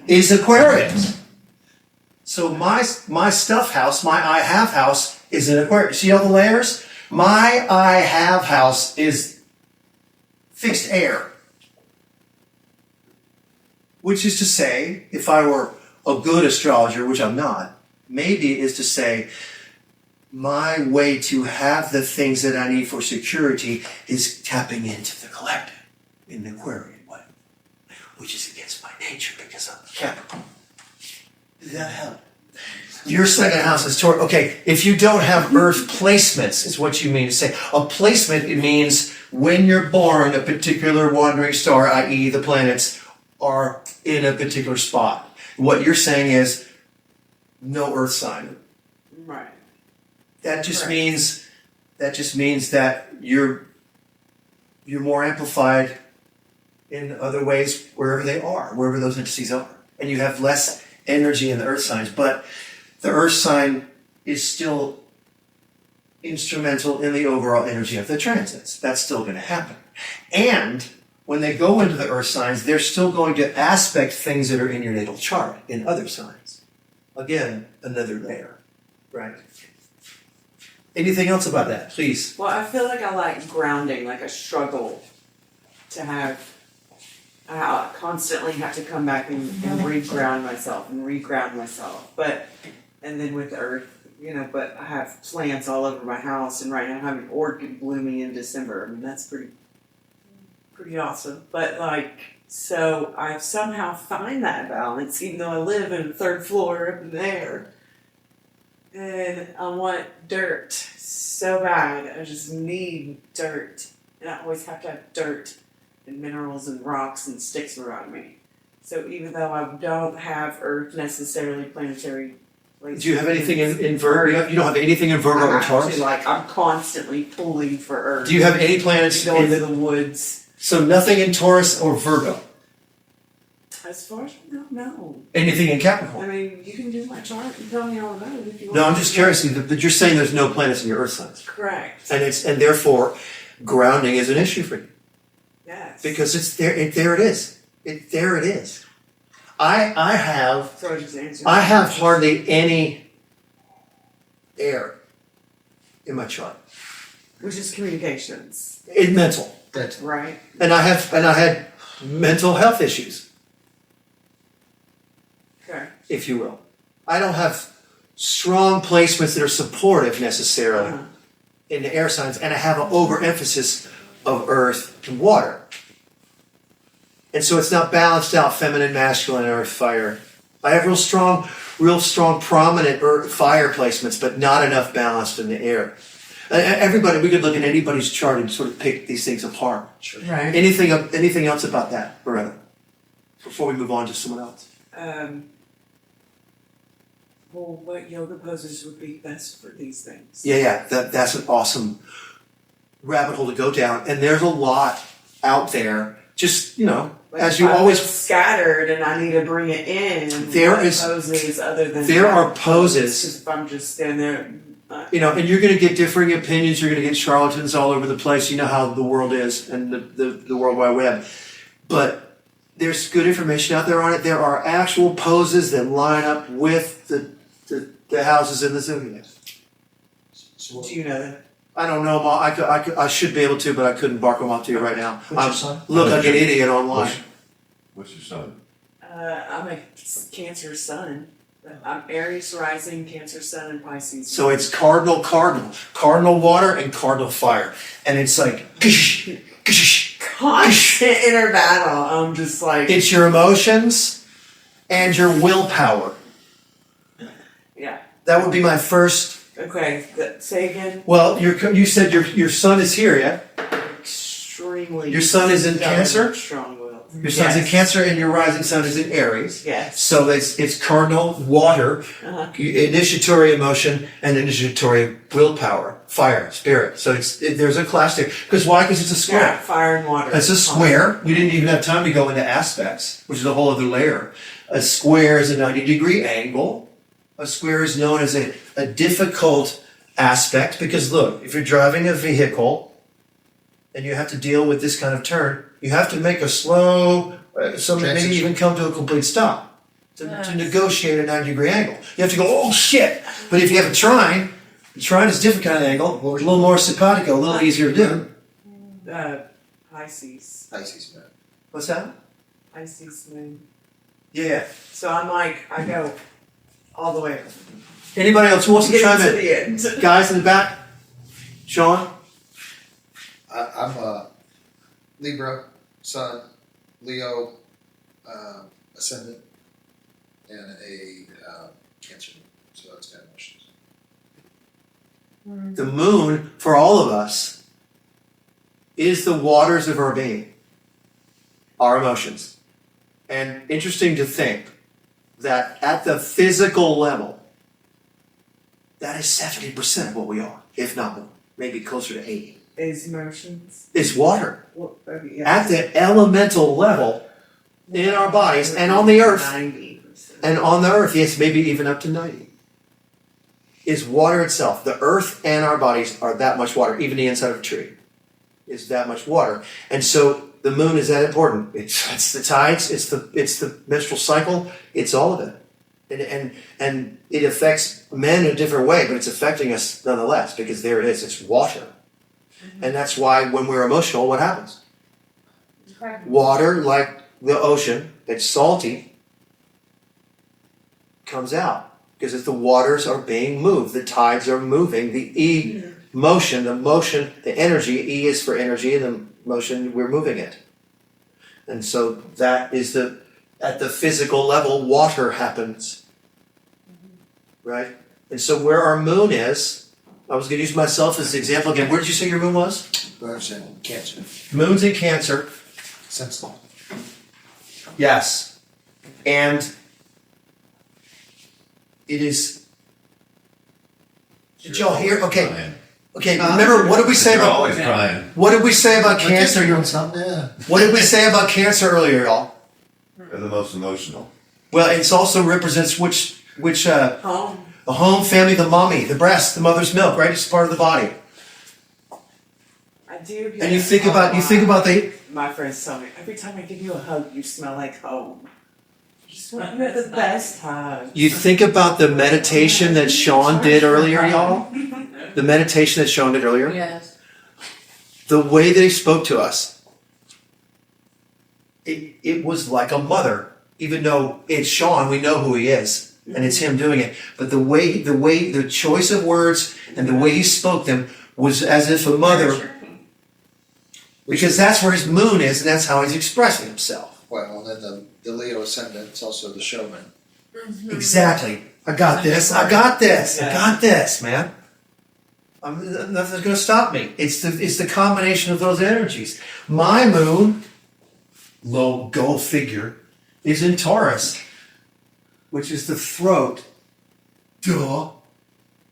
is Aquarius. So my stuff house, my I have house is an Aquarius. See all the layers? My I have house is fixed air. Which is to say, if I were a good astrologer, which I'm not, maybe it is to say, my way to have the things that I need for security is tapping into the collective in the Aquarian way, which is against my nature because I'm Capricorn. Does that help? Your second house is Taurus. Okay, if you don't have Earth placements, is what you mean to say. A placement, it means when you're born, a particular wandering star, i.e. the planets, are in a particular spot. What you're saying is no Earth sign. Right. That just means that you're more amplified in other ways wherever they are, wherever those entities are. And you have less energy in the Earth signs, but the Earth sign is still instrumental in the overall energy of the transits. That's still going to happen. And when they go into the Earth signs, they're still going to aspect things that are in your natal chart in other signs. Again, another layer, right? Anything else about that, please? Well, I feel like I like grounding, like I struggle to have. I constantly have to come back and re-ground myself and re-ground myself. And then with earth, but I have plants all over my house, and right now I have an orchid blooming in December. I mean, that's pretty awesome. But so I somehow find that balance, even though I live in the third floor up in there. And I want dirt so bad. I just need dirt. And I always have to have dirt and minerals and rocks and sticks around me. So even though I don't have earth necessarily planetary places. Do you have anything in Virgo? You don't have anything in Virgo or Taurus? I'm constantly pulling for earth. Do you have any planets going in to the woods? So nothing in Taurus or Virgo? As far as I know, no. Anything in I Capricorn? mean, you can do my chart and tell me all about it if you want. No, I'm just curious that you're saying there's no planets in your Earth signs. Correct. And therefore grounding is an issue for you. Yes. Because it's there. There it is. There it is. I have So I just answered. I have hardly any air in my chart. Which is communications, It's mental, right? and I had mental health issues, Okay. if you will. I don't have strong placements that are supportive necessarily Uh-huh. in the air signs, and I have an overemphasis of earth and water. And so it's not balanced out feminine, masculine, earth, fire. I have real strong, prominent earth, fire placements, but not enough balanced in the air. Everybody, we could look at anybody's chart and sort of pick these things apart. Right. Anything else about that, Loretta? Before we move on to someone else. Well, what yoga poses would be best for these things? Yeah, that's an awesome rabbit hole to go down. And there's a lot out there. Just, Like as if you I always, feel scattered and I need to bring it in. There what is- poses other than there that? are poses. Because if I'm just standing there, and you're going to get differing opinions. You're going to get charlatans all over the place. You know how the world is and the World Wide Web. But there's good information out there on it. There are actual poses that line up with the houses in the Zodiac. do you know that? I don't know them all. I should be able to, but I couldn't bark them off to you right now. What's your sign? Look like an idiot online. What's your sign? I'm a Cancer sun. I'm Aries rising, Cancer sun, and Pisces. So it's cardinal water and cardinal fire. And it's like, constant inner battle. I'm just like, it's your emotions and your willpower. yeah. That would be my first. Okay, say again. Well, you said your sun is here, yeah? Extremely. Your sun is in Cancer? Strong-willed. Your sun's in Cancer and your rising sun is in Aries. Yes. So it's cardinal water, Uh-huh. initiatory emotion, and initiatory willpower, fire, spirit. So there's a class there. Because why? Because it's a square. Yeah, fire and water. It's a square. We didn't even have time to go into aspects, which is a whole other layer. A square is a 90-degree angle. A square is known as a difficult aspect because look, if you're driving a vehicle and you have to deal with this kind of turn, you have to make a slow, maybe even come to a complete stop to negotiate a 90-degree angle. You have to go, oh shit! But if you have a trine, the trine is a different kind of angle, a little more simpatico, a little easier to do. Pisces. Pisces, man. What's that? Pisces moon. Yeah. So I go all the way. Anybody else who wants to Get chime to in? the end. Guys in the back? Sean? I'm a Libra, Sun, Leo, Ascendant, and a Cancer. So that's kind of emotions. The moon, for all of us, is the waters of our being, our emotions. And interesting to think that at the physical level, that is 70% of what we are, if not more, maybe closer to 80, Is emotions. is water. Well, yeah. At the elemental level in our bodies and on the earth, 90%. and on the earth, yes, maybe even up to 90, is water itself. The earth and our bodies are that much water. Even the inside of a tree is that much water. And so the moon is that important. It's the tides, it's the menstrual cycle, it's all of it. And it affects men in a different way, but it's affecting us nonetheless, because there it is, it's water. And that's why when we're emotional, what happens? Water, like the ocean, it's salty, comes out. Because if the waters are being moved, the tides are moving, the motion, the energy, E is for energy, and the motion, we're moving it. And so that is at the physical level, water happens. Right? And so where our moon is, I was going to use myself as an example again. Where did you say your moon was? Birds and Cancer. Moon's in Cancer. Sensible. Yes. And it is. Did y'all hear? Okay. Okay, remember, what did we say You're about always crying. what did we say about Cancer? Doing something, yeah. What did we say about Cancer earlier, y'all? They're the most emotional. Well, it also represents which Home. the home, family, the mommy, the breast, the mother's milk, right? It's part of the body. I do. And you think about the My friends tell me every time I give you a hug, you smell like home. You have the best hug. you think about the meditation that Sean did earlier, y'all. The meditation that Sean did earlier. Yes. The way that he spoke to us, it was like a mother. Even though it's Sean, we know who he is, and it's him doing it. But the choice of words and the way he spoke them was as if a mother, because that's where his moon is, and that's how he's expressing himself. Well, and then the Leo ascendant is also the showman. Exactly. I got this, man. Nothing's gonna stop me. It's the combination of those energies. My moon, go figure, is in Taurus, which is the throat. Duh.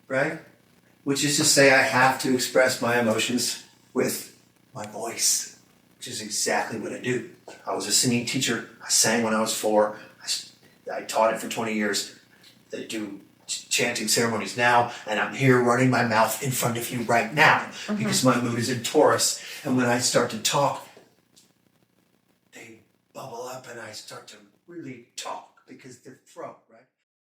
Right? Which is to say I have to express my emotions with my voice, which is exactly what I do. I was a singing teacher. I sang when I was 4. I taught it for 20 years. They do chanting ceremonies now, and I'm here running my mouth in front of you right now because my mood is in Taurus. And when I start to talk, they bubble up and I start to really talk because the throat, right?